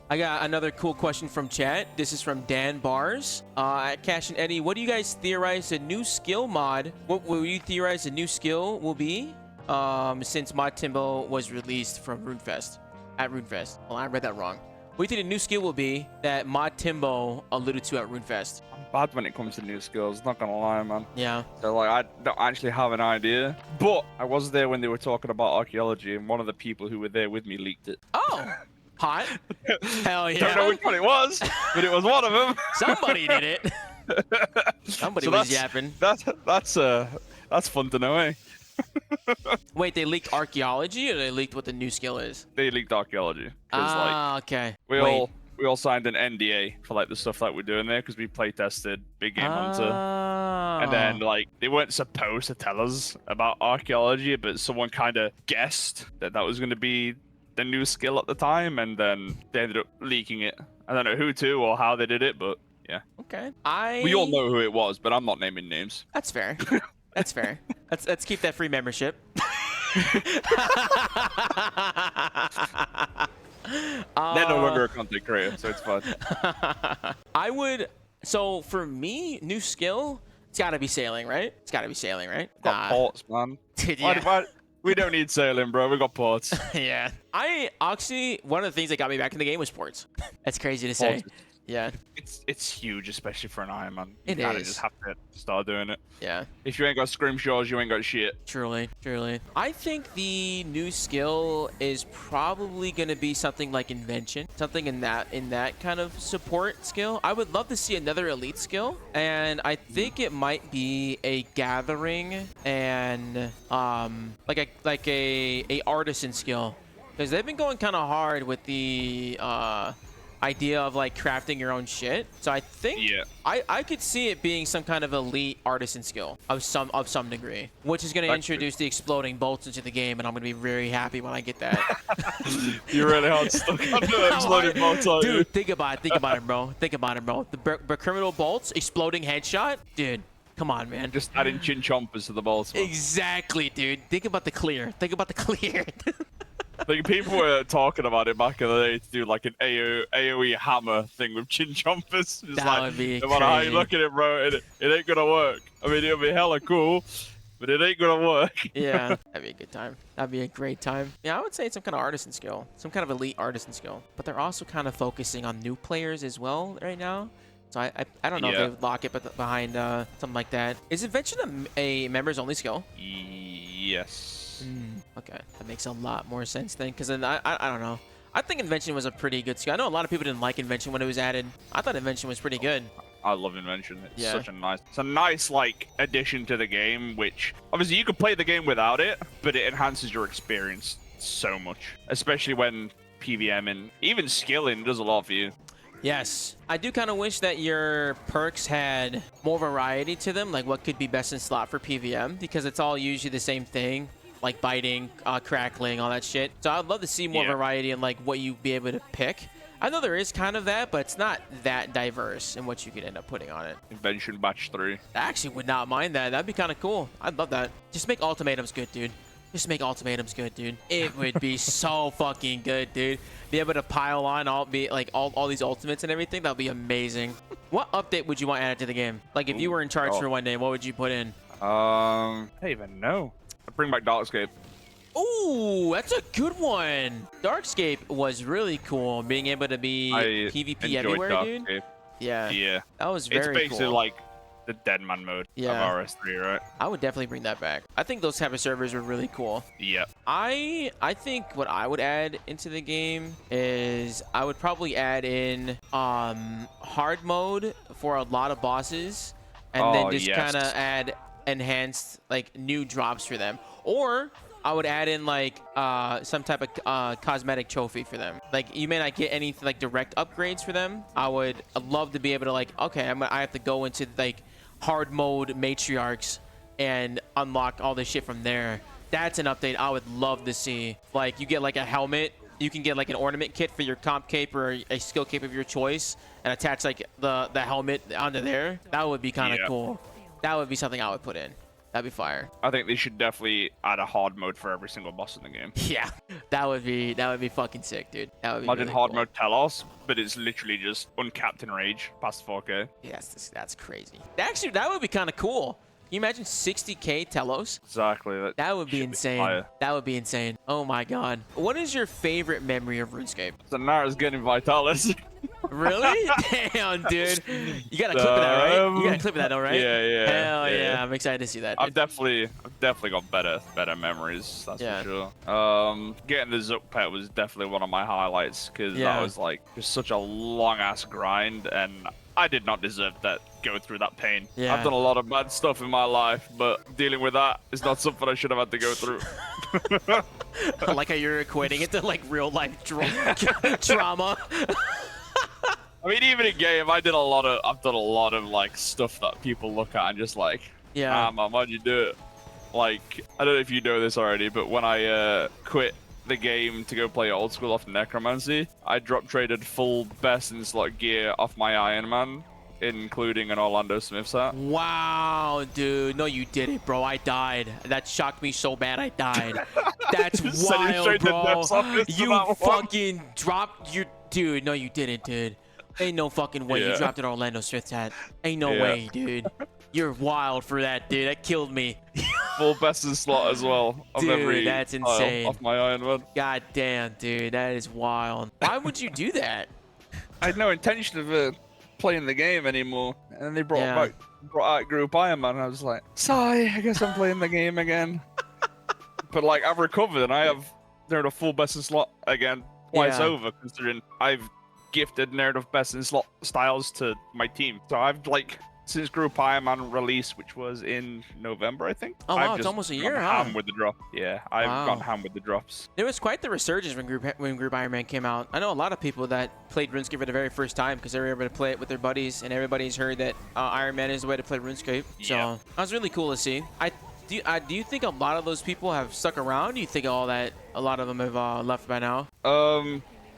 I got another cool question from chat. This is from Dan Bars. At Cash and Eddie, what do you guys theorize a new skill mod? What will you theorize a new skill will be? Since Mod Timbo was released from RuneFest. At RuneFest. Well, I read that wrong. What do you think a new skill will be that Mod Timbo alluded to at RuneFest? I'm bad when it comes to new skills, not gonna lie, man. Yeah. So like I don't actually have an idea. But I was there when they were talking about archaeology and one of the people who were there with me leaked it. Oh! Hot. Hell yeah. Don't know which one it was, but it was one of them. Somebody did it. Somebody was yapping. That's fun to know, eh? Wait, they leaked archaeology or they leaked what the new skill is? They leaked archaeology. Like, Okay. we all signed an NDA for like the stuff that we're doing there because we play tested Big Game Hunter. And then like they weren't supposed to tell us about archaeology, but someone kind of guessed that was going to be the new skill at the time, and then they ended up leaking it. I don't know who to or how they did it, but yeah. Okay. We all know who it was, but I'm not naming names. That's fair. That's fair. Let's keep that free membership. They're no longer a content creator, so it's fine. So for me, new skill, it's gotta be sailing, right? It's gotta be sailing, right? Got ports, man. Yeah. We don't need sailing, bro. We got ports. Yeah. I actually, one of the things that got me back in the game was ports. That's crazy to say. Yeah. It's huge, especially for an Iron Man. You It kind of is. just have to start doing it. Yeah. If you ain't got scrimshaws, you ain't got shit. Truly, truly. I think the new skill is probably going to be something like Invention, something in that kind of support skill. I would love to see another elite skill, and I think it might be a gathering and like a artisan skill, because they've been going kind of hard with the idea of like crafting your own shit. So I think I could see it being some kind of elite artisan skill of some degree, which is going to introduce the exploding bolts into the game, and I'm going to be very happy when I get that. You're really hard stuck on the exploding bolts, aren't you? Dude, think about it, bro. Think about it, bro. The criminal bolts, exploding headshot, dude. Come on, man. Just adding chin chompers to the bolts. Man. Exactly, dude. Think about the clear. Think about the clear. Like people were talking about it back in the day to do like an AoE hammer thing with chin chompers. Just That would be no matter how you crazy. look at it, bro, it ain't gonna work. I mean, it'll be hella cool, but it ain't gonna work. Yeah, that'd be a good time. That'd be a great time. Yeah, I would say some kind of artisan skill, some kind of elite artisan skill. But they're also kind of focusing on new players as well right now. So I don't know if they would lock it behind something like that. Is Invention a members only skill? Yes. Okay, that makes a lot more sense then, because then I don't know. I think Invention was a pretty good skill. I know a lot of people didn't like Invention when it was added. I thought Invention was pretty good. I love Invention. It's such a nice like addition to the game, which obviously you could play the game without it, but it enhances your experience so much, especially when PVM and even skilling does a lot for you. Yes. I do kind of wish that your perks had more variety to them, like what could be best in slot for PVM, because it's all usually the same thing, like biting, crackling, all that shit. So I'd love to see more variety in like what you'd be able to pick. I know there is kind of that, but it's not that diverse in what you could end up putting on it. Invention Batch 3. I actually would not mind that. That'd be kind of cool. I'd love that. Just make ultimatums good, dude. Just make ultimatums good, dude. It would be so fucking good, dude. Be able to pile on all these ultimates and everything. That'd be amazing. What update would you want added to the game? Like if you were in charge for one day, what would you put in? I don't even know. I'd bring back Darkscape. Ooh, that's a good one. Darkscape was really cool. Being able to be PvP everywhere, Darkscape. dude. Yeah. Yeah. That was very cool. It's basically like the dead man mode of RS3, right? I would definitely bring that back. I think those type of servers were really cool. Yep. I think what I would add into the game is I would probably add in hard mode for a lot of bosses, and then just kind of add enhanced like new drops for them. Or I would add in like some type of cosmetic trophy for them. Like you may not get any like direct upgrades for them. I'd love to be able to like, okay, I have to go into like hard mode matriarchs and unlock all this shit from there. That's an update I would love to see. Like you get like a helmet, you can get like an ornament kit for your comp cape or a skill cape of your choice and attach like the helmet onto there. That would be kind of cool. That would be something I would put in. That'd be fire. I think they should definitely add a hard mode for every single boss in the game. Yeah, that would be fucking sick, dude. That would be Imagine really hard cool. mode Telos, but it's literally just uncapped in rage past 4K. Yes, that's crazy. Actually, that would be kind of cool. Can you imagine 60k Telos? Exactly. That would be insane. That would be insane. Oh my god. What is your favorite memory of RuneScape? So now it's getting Vitalis. Really? Damn, dude. You got a clip of that, right? You got a clip of that, though, right? Yeah. Hell yeah. I'm excited to see that. I've definitely got better memories. That's for sure. Getting the Zook pet was definitely one of my highlights because that was like just such a long ass grind, and I did not deserve that. Go through that pain. Yeah. I've done a lot of bad stuff in my life, but dealing with that is not something I should have had to go through. I like how you're equating it to like real life trauma. I mean, even in game, I've done a lot of like stuff that people look at and just like, man, why'd you do it? Like, I don't know if you know this already, but when I quit the game to go play old school off Necromancy, I drop traded full best in slot gear off my Iron Man, including an Orlando Smith set. Wow, dude. No, you didn't, bro. I died. That shocked me so bad I died. That's wild, bro. You fucking dropped your... Dude, no, you didn't, dude. Ain't no fucking way you dropped an Orlando Smith hat. Ain't no way, dude. You're wild for that, dude. That killed me. Full best in slot as well. Dude, that's insane. Off my Iron Man. God damn, dude. That is wild. Why would you do that? I had no intention of playing the game anymore, and then they brought out Group Iron Man, and I was like, sigh, I guess I'm playing the game again. But like, I've recovered, and I have narrative full best in slot again twice over, considering I've gifted narrative best in slot styles to my team. So I've like, since Group Iron Man release, which was in November, I think. Oh wow, I've it's almost a year, gone huh? ham with the drop. Yeah, I've gone ham with the drops. There was quite the resurgence when Group Iron Man came out. I know a lot of people that played RuneScape for the very first time because they were able to play it with their buddies, and everybody's heard that Iron Man is the way to play RuneScape. So that was really cool to see. Do you think a lot of those people have stuck around? Do you think a lot of them have left by now?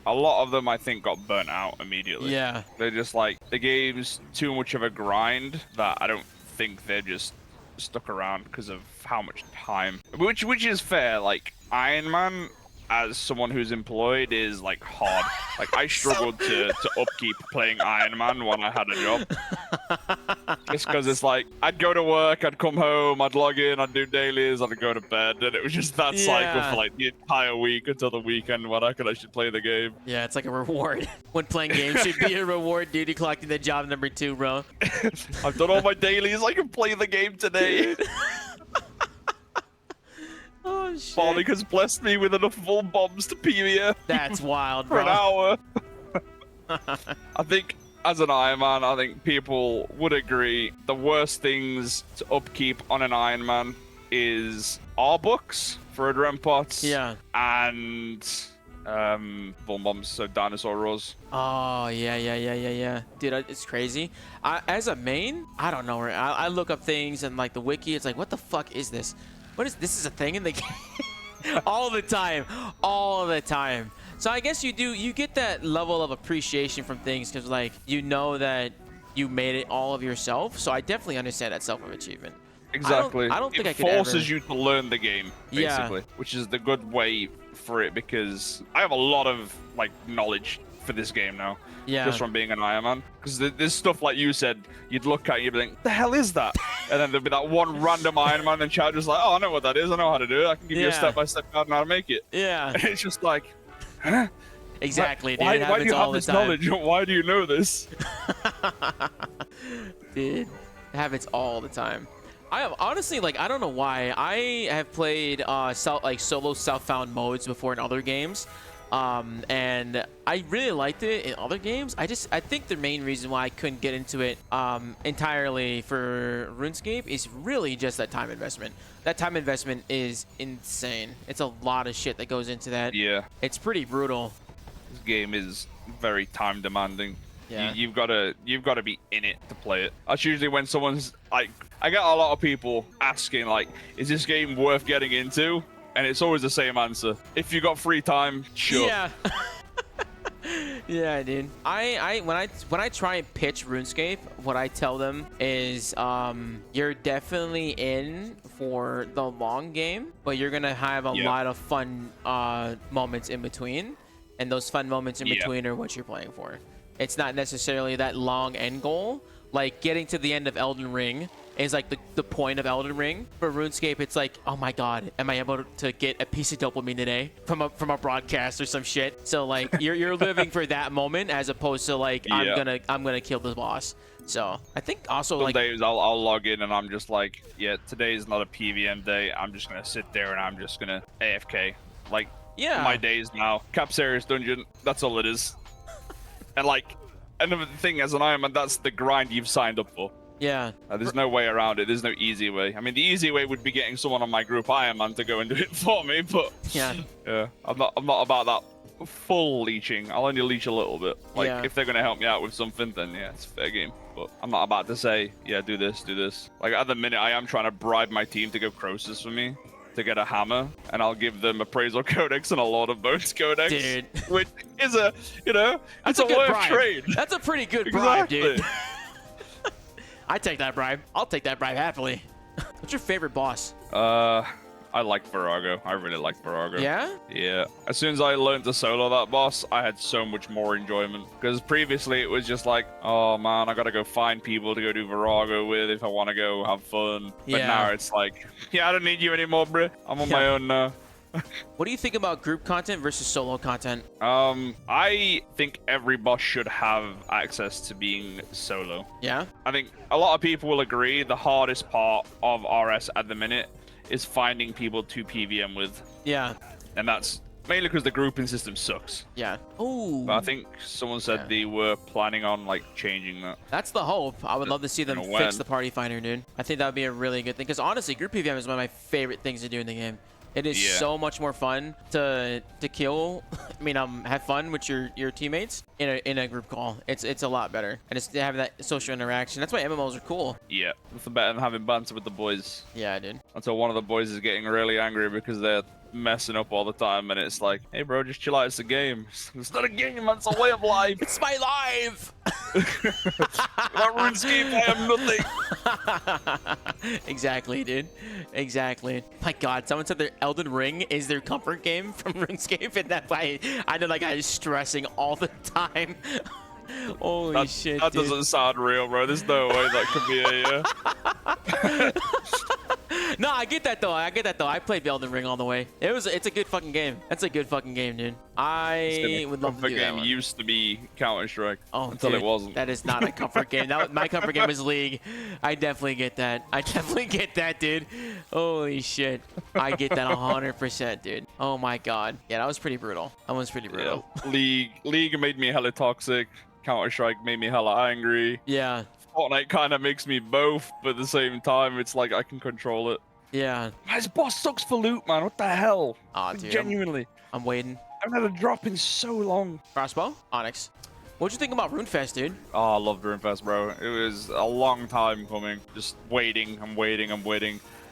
A lot of them, I think, got burnt out immediately. Yeah. They're just like, the game's too much of a grind that I don't think they're just stuck around because of how much time. Which is fair. Like, Iron Man, as someone who's employed, is like hard. Like, I struggled to upkeep playing Iron Man when I had a job. Just because it's like, I'd go to work, I'd come home, I'd log in, I'd do dailies, I'd go to bed, and it was just that cycle for like the entire week until the weekend when I could actually play the game. Yeah, it's like a reward. When playing games should be a reward, dude. You're collecting the job number 2, bro. I've done all my dailies, I can play the game today. Oh, shit. Barley has blessed me with enough full bombs to PvE. That's wild, for bro. an hour. I think, as an Iron Man, I think people would agree the worst things to upkeep on an Iron Man is R books for Adrem pots. Yeah. And full bombs, so dinosaur roars. Oh, yeah. Dude, it's crazy. As a main, I don't know. I look up things and like the wiki, it's like, what the fuck is this? This is a thing in the game? all the time. So I guess you get that level of appreciation from things because like you know that you made it all of yourself. So I definitely understand that self-achievement. Exactly. I don't think I could forces you to learn the game, basically, which is the good way for it because I have a lot of like knowledge for this game now. Yeah. Just from being an Iron Man. Because there's stuff like you said, you'd look at it and you'd be like, the hell is that? And then there'd be that one random Iron Man and chat just like, oh, I know what that is. I know how to do it. I can give you a step-by-step guide on how to make it. Yeah. And it's just like, huh? Exactly, dude. Why do you have this knowledge? Why do you know this? Dude, it happens all the time. I have honestly, like, I don't know why. I have played solo self-found modes before in other games. And I really liked it in other games. I think the main reason why I couldn't get into it entirely for RuneScape is really just that time investment. That time investment is insane. It's a lot of shit that goes into that. Yeah. It's pretty brutal. This game is very time demanding. Yeah. You've got to be in it to play it. That's usually when someone's like, I get a lot of people asking like, is this game worth getting into? And it's always the same answer. If you got free time, sure. Yeah. Yeah, dude. When I try and pitch RuneScape, what I tell them is you're definitely in for the long game, but you're gonna have a lot of fun moments in between, and those fun moments in between are what you're playing for. It's not necessarily that long end goal. Like getting to the end of Elden Ring is like the point of Elden Ring. For RuneScape, it's like, oh my god, am I able to get a piece of dopamine today from a broadcast or some shit? So like you're living for that moment as opposed to like I'm gonna kill the boss. So I think also some days I'll log in and I'm just like, yeah, today is not a PVM day. I'm just gonna sit there and I'm just gonna AFK. Like my days now. Cap Serious Dungeon. That's all it is. And like another thing as an Iron Man, that's the grind you've signed up for. Yeah. There's no way around it. There's no easy way. I mean, the easy way would be getting someone on my group Iron Man to go and do it for me, but yeah, I'm not about that full leeching. I'll only leech a little bit. Like if they're gonna help me out with something, then yeah, it's fair game. But I'm not about to say, yeah, do this, do this. Like at the minute, I am trying to bribe my team to go Croesus for me to get a hammer, and I'll give them Appraisal Codex and a Lord of Bones Codex, dude. Which is a, it's a worth trade. That's a pretty good bribe, dude. I take that bribe. I'll take that bribe happily. What's your favorite boss? I like Virago. I really like Virago. Yeah? Yeah. As soon as I learned to solo that boss, I had so much more enjoyment. Because previously it was just like, oh man, I gotta go find people to go do Virago with if I want to go have fun. But now it's like, yeah, I don't need you anymore, bro. I'm on my own now. What do you think about group content versus solo content? I think every boss should have access to being solo. Yeah. I think a lot of people will agree the hardest part of RS at the minute is finding people to PVM with. Yeah. And that's mainly because the grouping system sucks. Yeah. Oh. But I think someone said they were planning on like changing that. That's the hope. I would love to see them fix the party finder, dude. I think that would be a really good thing. Because honestly, group PVM is one of my favorite things to do in the game. It is so much more fun to kill. I mean, have fun with your teammates in a group call. It's a lot better, and it's to have that social interaction. That's why MMOs are cool. Yeah, nothing better than having banter with the boys. Yeah, dude. Until one of the boys is getting really angry because they're messing up all the time, and it's like, hey, bro, just chill out. It's a game. It's not a game. It's a way of life. It's my life. Without RuneScape, I am nothing. Exactly, dude. Exactly. My God, someone said their Elden Ring is their comfort game from RuneScape, and that's why I know that guy is stressing all the time. Holy shit, that dude. doesn't sound real, bro. There's no way that could be a No, I get that though. I played Elden Ring all the way. It's a good fucking game. That's a good fucking game, dude. I would love to do that one. Used to be Counter-Strike until dude, it wasn't. That is not a comfort game. My comfort game is League. I definitely get that. I definitely get that, dude. Holy shit. I get that 100%, dude. Oh my God. Yeah, that was pretty brutal. That was pretty brutal. Yeah. League made me hella toxic. Counter-Strike made me hella angry. Yeah. Fortnite kind of makes me both, but at the same time, it's like I can control it. Yeah. This boss sucks for loot, man. What the hell? Aw, dude. Genuinely. I'm waiting. I haven't had a drop in so long. Crossbow? Onyx. What'd you think about RuneFest, dude? Oh, I loved RuneFest, bro. It was a long time coming. Just waiting. I'm waiting.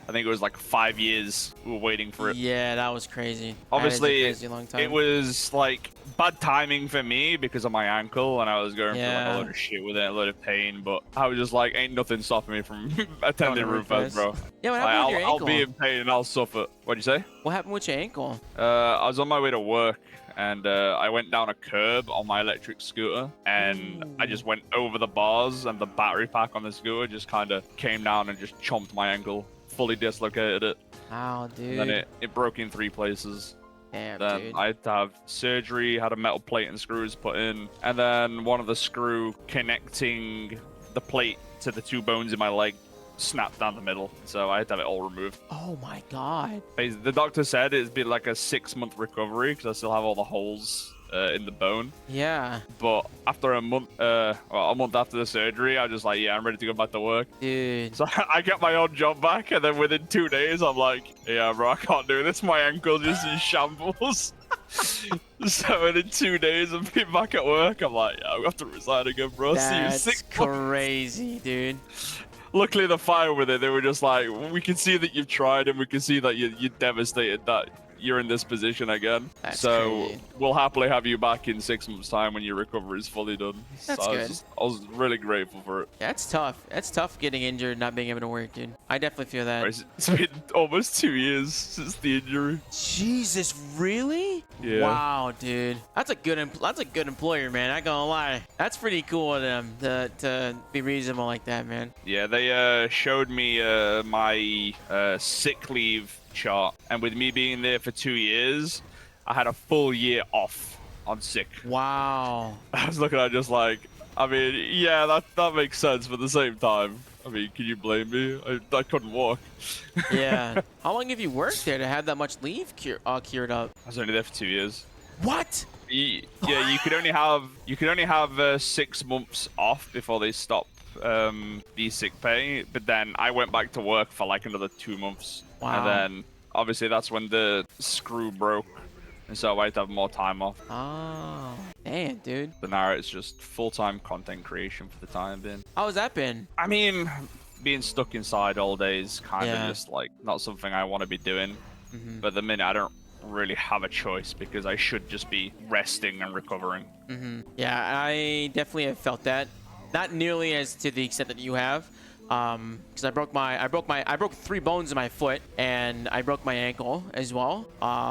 I think it was like 5 years we were waiting for it. Yeah, that was crazy. Obviously, crazy long time. It was like bad timing for me because of my ankle, and I was going through like a lot of shit with it, a lot of pain. But I was just like, ain't nothing stopping me from attending RuneFest, bro. Yeah, what happened with your ankle? I'll be in pain and I'll suffer. What'd you say? What happened with your ankle? I was on my way to work, and I went down a curb on my electric scooter, and I just went over the bars, and the battery pack on the scooter just kind of came down and just chomped my ankle. Fully dislocated it. Wow, dude. And then it broke in 3 places. Damn, then dude. I had to have surgery, had a metal plate and screws put in, and then one of the screw connecting the plate to the 2 bones in my leg snapped down the middle, so I had to have it all removed. Oh my God. The doctor said it'd be like a 6-month recovery because I still have all the holes in the bone. Yeah. But after a month after the surgery, I was just like, yeah, I'm ready to go back to work. Dude. So I get my own job back, and then within 2 days, I'm like, yeah, bro, I can't do this. My ankle just in shambles. So within 2 days of being back at work, I'm like, yeah, I'm gonna have to resign again, bro. That's See you 6 crazy, dude. Luckily, the fire with it, they were just like, we can see that you've tried, and we can see that you're devastated that you're in this position again. That's so crazy. We'll happily have you back in 6 months' time when your recovery is fully done. That's so good. I was really grateful for it. Yeah, that's tough. That's tough getting injured and not being able to work, dude. I definitely feel that. It's been almost 2 years since the injury. Jesus, really? Yeah. Wow, dude. That's a good employer, man. Not gonna lie. That's pretty cool of them to be reasonable like that, man. Yeah, they showed me my sick leave chart, and with me being there for 2 years, I had a full year off on sick. Wow. I was looking at it just like, I mean, yeah, that makes sense, but at the same time, I mean, can you blame me? I couldn't walk. Yeah. How long have you worked there to have that much leave cured up? I was only there for 2 years. What? Yeah, you could only have 6 months off before they stop the sick pay. But then I went back to work for like another 2 months. Wow. And then obviously that's when the screw broke, and so I had to have more time off. Oh, damn, dude. But now it's just full-time content creation for the time being. How has that been? I mean, being stuck inside all day is kind Yeah. of just like not something I want to be doing. But at the minute, I don't really have a choice because I should just be resting and recovering. Yeah, I definitely have felt that. Not nearly as to the extent that you have. Because I broke 3 bones in my foot, and I broke my ankle as well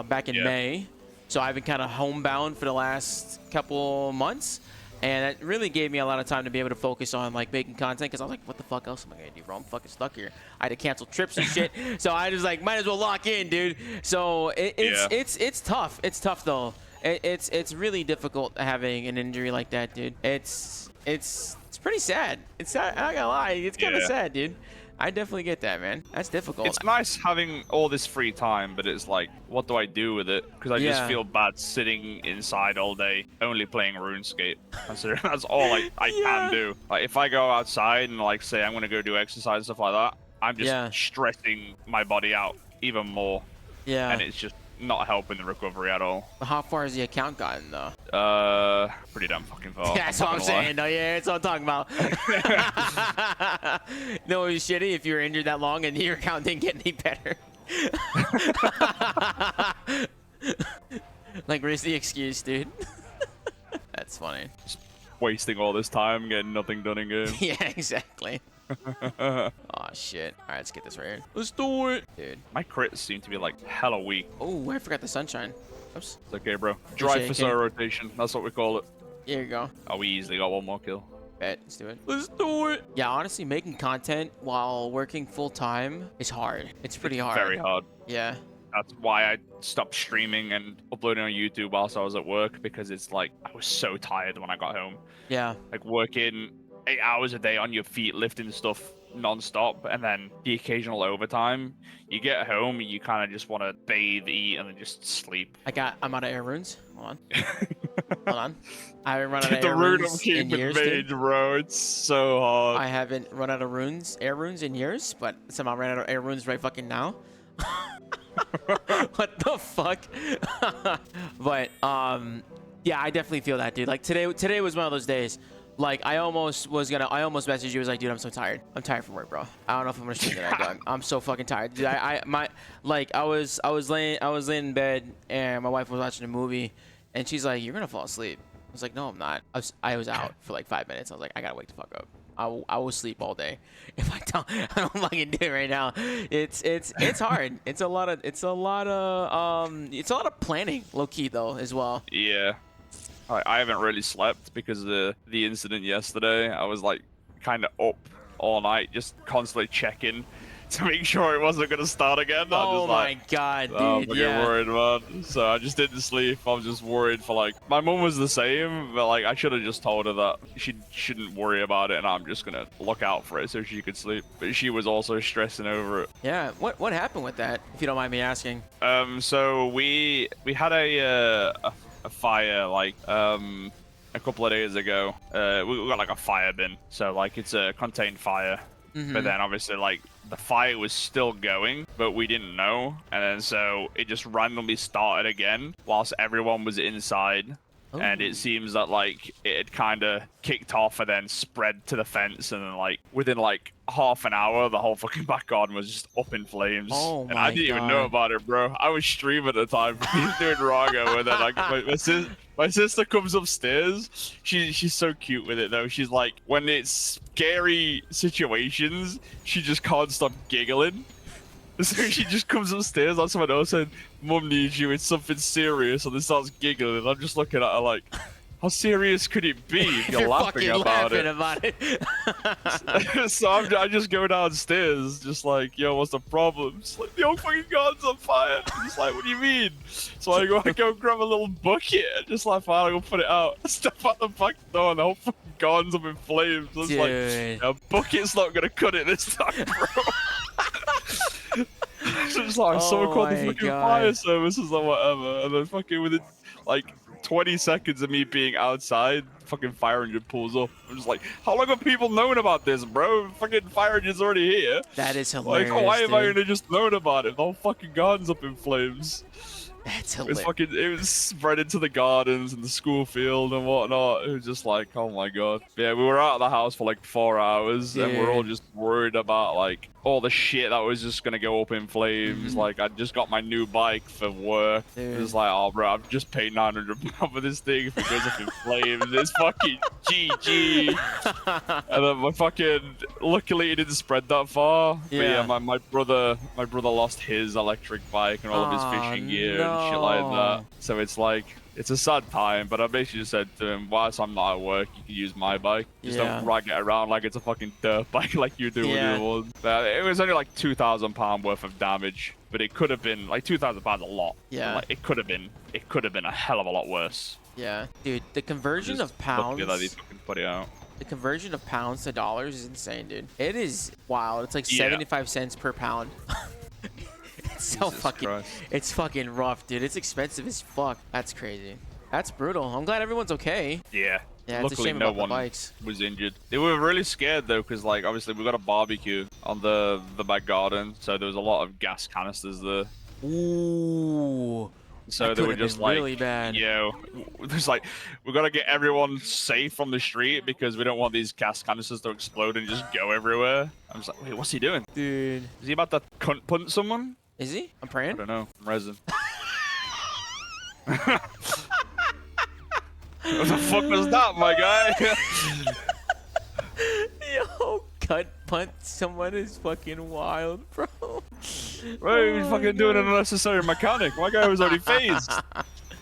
back in May. So I've been kind of homebound for the last couple months, And it really gave me a lot of time to be able to focus on like making content, because I was like, what the fuck else am I gonna do, bro? I'm fucking stuck here. I had to cancel trips and shit. So I was like, might as well lock in, dude. So it's tough. It's tough though. It's really difficult having an injury like that, dude. It's pretty sad. It's not, I'm not gonna lie. It's kind of sad, dude. I definitely get that, man. That's difficult. It's nice having all this free time, but it's like, what do I do with it? Because I just feel bad sitting inside all day, only playing RuneScape. Considering that's all I can do. Like, if I go outside and like say I'm gonna go do exercise and stuff like that, I'm just stressing my body out even more. Yeah. And it's just not helping the recovery at all. How far has the account gotten though? Pretty damn fucking far. Yeah, that's what I'm saying though. Yeah, that's what I'm talking about. No, it was shitty if you were injured that long and your account didn't get any better. Like, where's the excuse, dude? That's funny. Just wasting all this time getting nothing done in game. Yeah, exactly. Oh shit. All right, let's get this right here. Let's do it, dude. My crits seem to be like hella weak. Oh, I forgot the sunshine. Oops. It's okay, bro. Drive for solo rotation. That's what we call it. Here you go. Oh, we easily got one more kill. Bet. Let's do it. Let's do it. Yeah, honestly, making content while working full time is hard. It's pretty hard. Very hard. Yeah. That's why I stopped streaming and uploading on YouTube whilst I was at work, because it's like I was so tired when I got home. Yeah. Like working 8 hours a day on your feet, lifting stuff non-stop, and then the occasional overtime. You get home, you kind of just want to bathe, eat, and then just sleep. I'm out of air runes. Hold on. Hold on. I haven't run out of air runes in years, dude. Bro, it's so hard. I haven't run out of air runes in years, but somehow ran out of air runes right fucking now. What the fuck? But yeah, I definitely feel that, dude. Like today was one of those days. Like I almost messaged you. I was like, dude, I'm so tired. I'm tired from work, bro. I don't know if I'm gonna stream tonight, dog. I'm so fucking tired, dude. I was laying in bed and my wife was watching a movie, and she's like, you're gonna fall asleep. I was like, no, I'm not. I was out for like 5 minutes. I was like, I gotta wake the fuck up. I will sleep all day. If I don't fucking do it right now. It's hard. It's a lot of planning, low key though, as well. Yeah. I haven't really slept because of the incident yesterday. I was like kind of up all night, just constantly checking to make sure it wasn't going to start again. Oh my god, dude. I'm fucking worried, man. So I just didn't sleep. I was just worried for like, my mom was the same, but like I should have just told her that she shouldn't worry about it and I'm just going to look out for it so she could sleep. But she was also stressing over it. Yeah, what happened with that, if you don't mind me asking? So we had a fire like a couple of days ago. We got like a fire bin, so like it's a contained fire. But then obviously like the fire was still going, but we didn't know, and then so it just randomly started again whilst everyone was inside. And it seems that like it had kind of kicked off and then spread to the fence, and then like within like half an hour the whole fucking back garden was just up in flames. Oh and I didn't even know about it, bro. I was streaming at the time, doing Rago, and then like my sister comes upstairs. She's so cute with it though. She's like, when it's scary situations, she just can't stop giggling. So she just comes upstairs, that's someone else said, Mum needs you, it's something serious, and then starts giggling, and I'm just looking at her like, how serious could it be if you're laughing about it? So I just go downstairs, just like, yo, what's the problem? Just like, the whole fucking garden's on fire. I'm just like, what do you mean? So I go grab a little bucket, and just like, fine, I'll go put it out. I step out the back door, and the whole fucking garden's up in flames. I was like, a bucket's not gonna cut it this time, bro. So just like, someone called the fucking fire services or whatever, and then fucking within like 20 seconds of me being outside, fucking fire engine pulls up. I'm just like, how long have people known about this, bro? Fucking fire engine's already here. That is hilarious. Like, why am I gonna just known about it? The whole fucking garden's up in flames. That's hilarious. It was spread into the gardens and the school field and whatnot. It was just like, oh my god. Yeah, we were out of the house for like 4 hours, and we're all just worried about like all the shit that was just gonna go up in flames. Like, I just got my new bike for work. It was like, oh bro, I've just paid £900 for this thing. If it goes up in flames, it's fucking GG. And then my fucking, luckily it didn't spread that far. But yeah, my brother lost his electric bike and all of his fishing gear. and shit like that. So it's like, it's a sad time, but I basically just said to him, whilst I'm not at work, you can use my bike. Just don't drag it around like it's a fucking dirt bike like you do with the other ones. It was only like £2,000 worth of damage, but it could have been like £2,000 a lot. Yeah. Like, it could have been a hell of a lot worse. Yeah, dude, the conversion of pounds. That he fucking put it out. The conversion of pounds to dollars is insane, dude. It is wild. It's like 75 cents per pound. It's so it's fucking rough, dude. It's expensive as fuck. That's crazy. That's brutal. I'm glad everyone's okay. Yeah. Yeah, luckily it's a shame no about one the bikes. was injured. They were really scared though, because like obviously we got a barbecue on the back garden, so there was a lot of gas canisters there. Ooh. So they were just like, really bad. Yo, it's like, we gotta get everyone safe from the street because we don't want these gas canisters to explode and just go everywhere. I'm just like, wait, what's he doing? Dude. Is he about to punt someone? Is he? I'm praying. I don't know. I'm resin. What the fuck was that, my guy? Yo, cut punt someone is fucking wild, bro. Bro, he was fucking doing an unnecessary mechanic. My guy was already phased.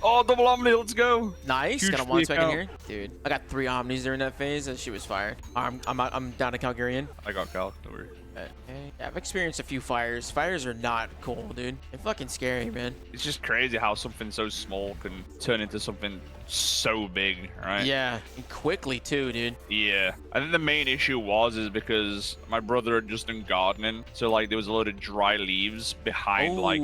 Oh, double Omni, let's go. Nice. Huge got a 1 second account. here. Dude, I got 3 Omnis during that phase. That shit was fire. I'm down to Calgarian. I got Cal, don't worry. Okay. Yeah, I've experienced a few fires. Fires are not cool, dude. They're fucking scary, man. It's just crazy how something so small can turn into something so big, right? Yeah, and quickly too, dude. Yeah. I think the main issue is because my brother had just done gardening, so like there was a load of dry leaves behind like.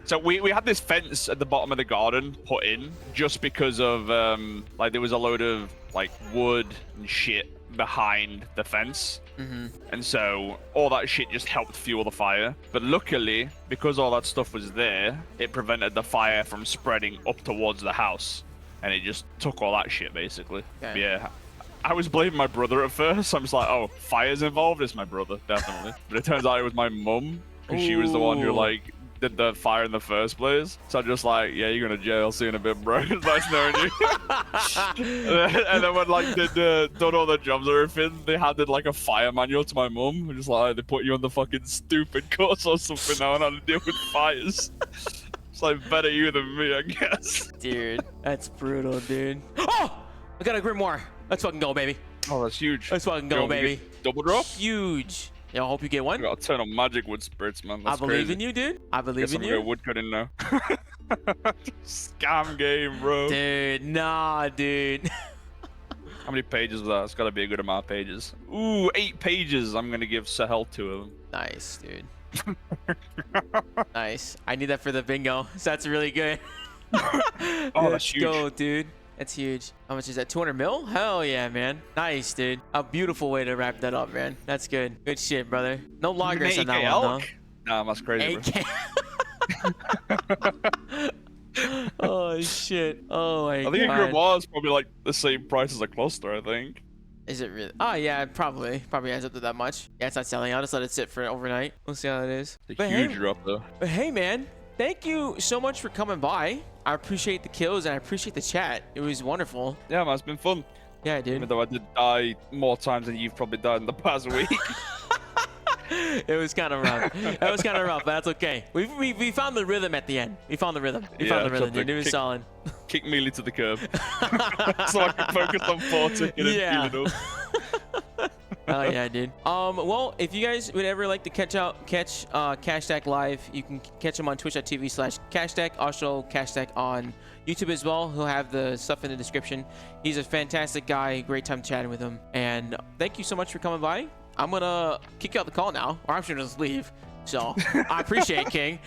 So we had this fence at the bottom of the garden put in just because of like there was a load of like wood and shit behind the fence. And so all that shit just helped fuel the fire. But luckily, because all that stuff was there, it prevented the fire from spreading up towards the house. And it just took all that shit, basically. Okay. Yeah. I was blaming my brother at first. I'm just like, oh, fire's involved? It's my brother, definitely. But it turns out it was my mum. Because she was the one who, like, did the fire in the first place. So I'm just like, yeah, you're going to jail. See you in a bit, bro. It's nice knowing you. And then when, like, they'd done all the jobs and everything, they handed, like, a fire manual to my mum. Just like, they put you on the fucking stupid course or something now on how to deal with fires. It's like, better you than me, I guess. Dude, that's brutal, dude. Oh! I got a Grimoire. Let's fucking go, baby. Oh, that's huge. Let's fucking go, baby. Double drop? Huge. Yo, I hope you get one. I got a ton of magic wood spirits, man. That's I believe crazy. in you, dude. I believe in you. I'm wood cutting now. Scam game, bro. Dude, nah, dude. How many pages was that? It's gotta be a good amount of pages. Ooh, 8 pages. I'm gonna give Sahel 2 of them. Nice, dude. Nice. I need that for the bingo. So that's really good. Oh, that's huge. Let's go, dude. That's huge. How much is that? 200 mil? Hell yeah, man. Nice, dude. A beautiful way to wrap that up, man. That's good. Good shit, brother. No loggers on that one, though. Nah, that's crazy, bro. Oh, shit. Oh, my God. I think a Grimoire is probably like the same price as a cluster, I think. Is it really? Oh, yeah, probably. Probably adds up to that much. Yeah, it's not selling. I'll just let it sit for overnight. We'll see how it is. It's a huge drop, though. But hey, man. Thank you so much for coming by. I appreciate the kills and I appreciate the chat. It was wonderful. Yeah, man, it's been fun. Yeah, dude. Even though I did die more times than you've probably died in the past week. It was kind of rough. It was kind of rough, but that's okay. We found the rhythm at the end. We found the rhythm. We found the rhythm, dude. It was solid. Kick Mealy to the curb. So I can focus on 40 and then heal it up. Oh yeah, dude. Well, if you guys would ever like to catch KashStack live, you can catch him on twitch.tv/KashStack. Also, KashStack on YouTube as well. He'll have the stuff in the description. He's a fantastic guy. Great time chatting with him. And thank you so much for coming by. I'm gonna kick you out the call now, or I'm just gonna just leave. So I appreciate it, King.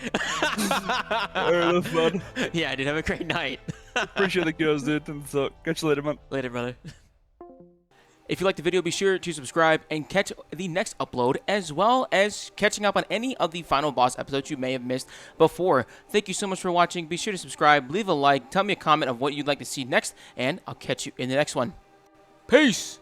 Alright, that's fun. Yeah, dude. Have a great night. Appreciate the girls, dude. And so, catch you later, man. Later, brother. If you liked the video, be sure to subscribe and catch the next upload, as well as catching up on any of the final boss episodes you may have missed before. Thank you so much for watching. Be sure to subscribe, leave a like, tell me a comment of what you'd like to see next, and I'll catch you in the next one. Peace!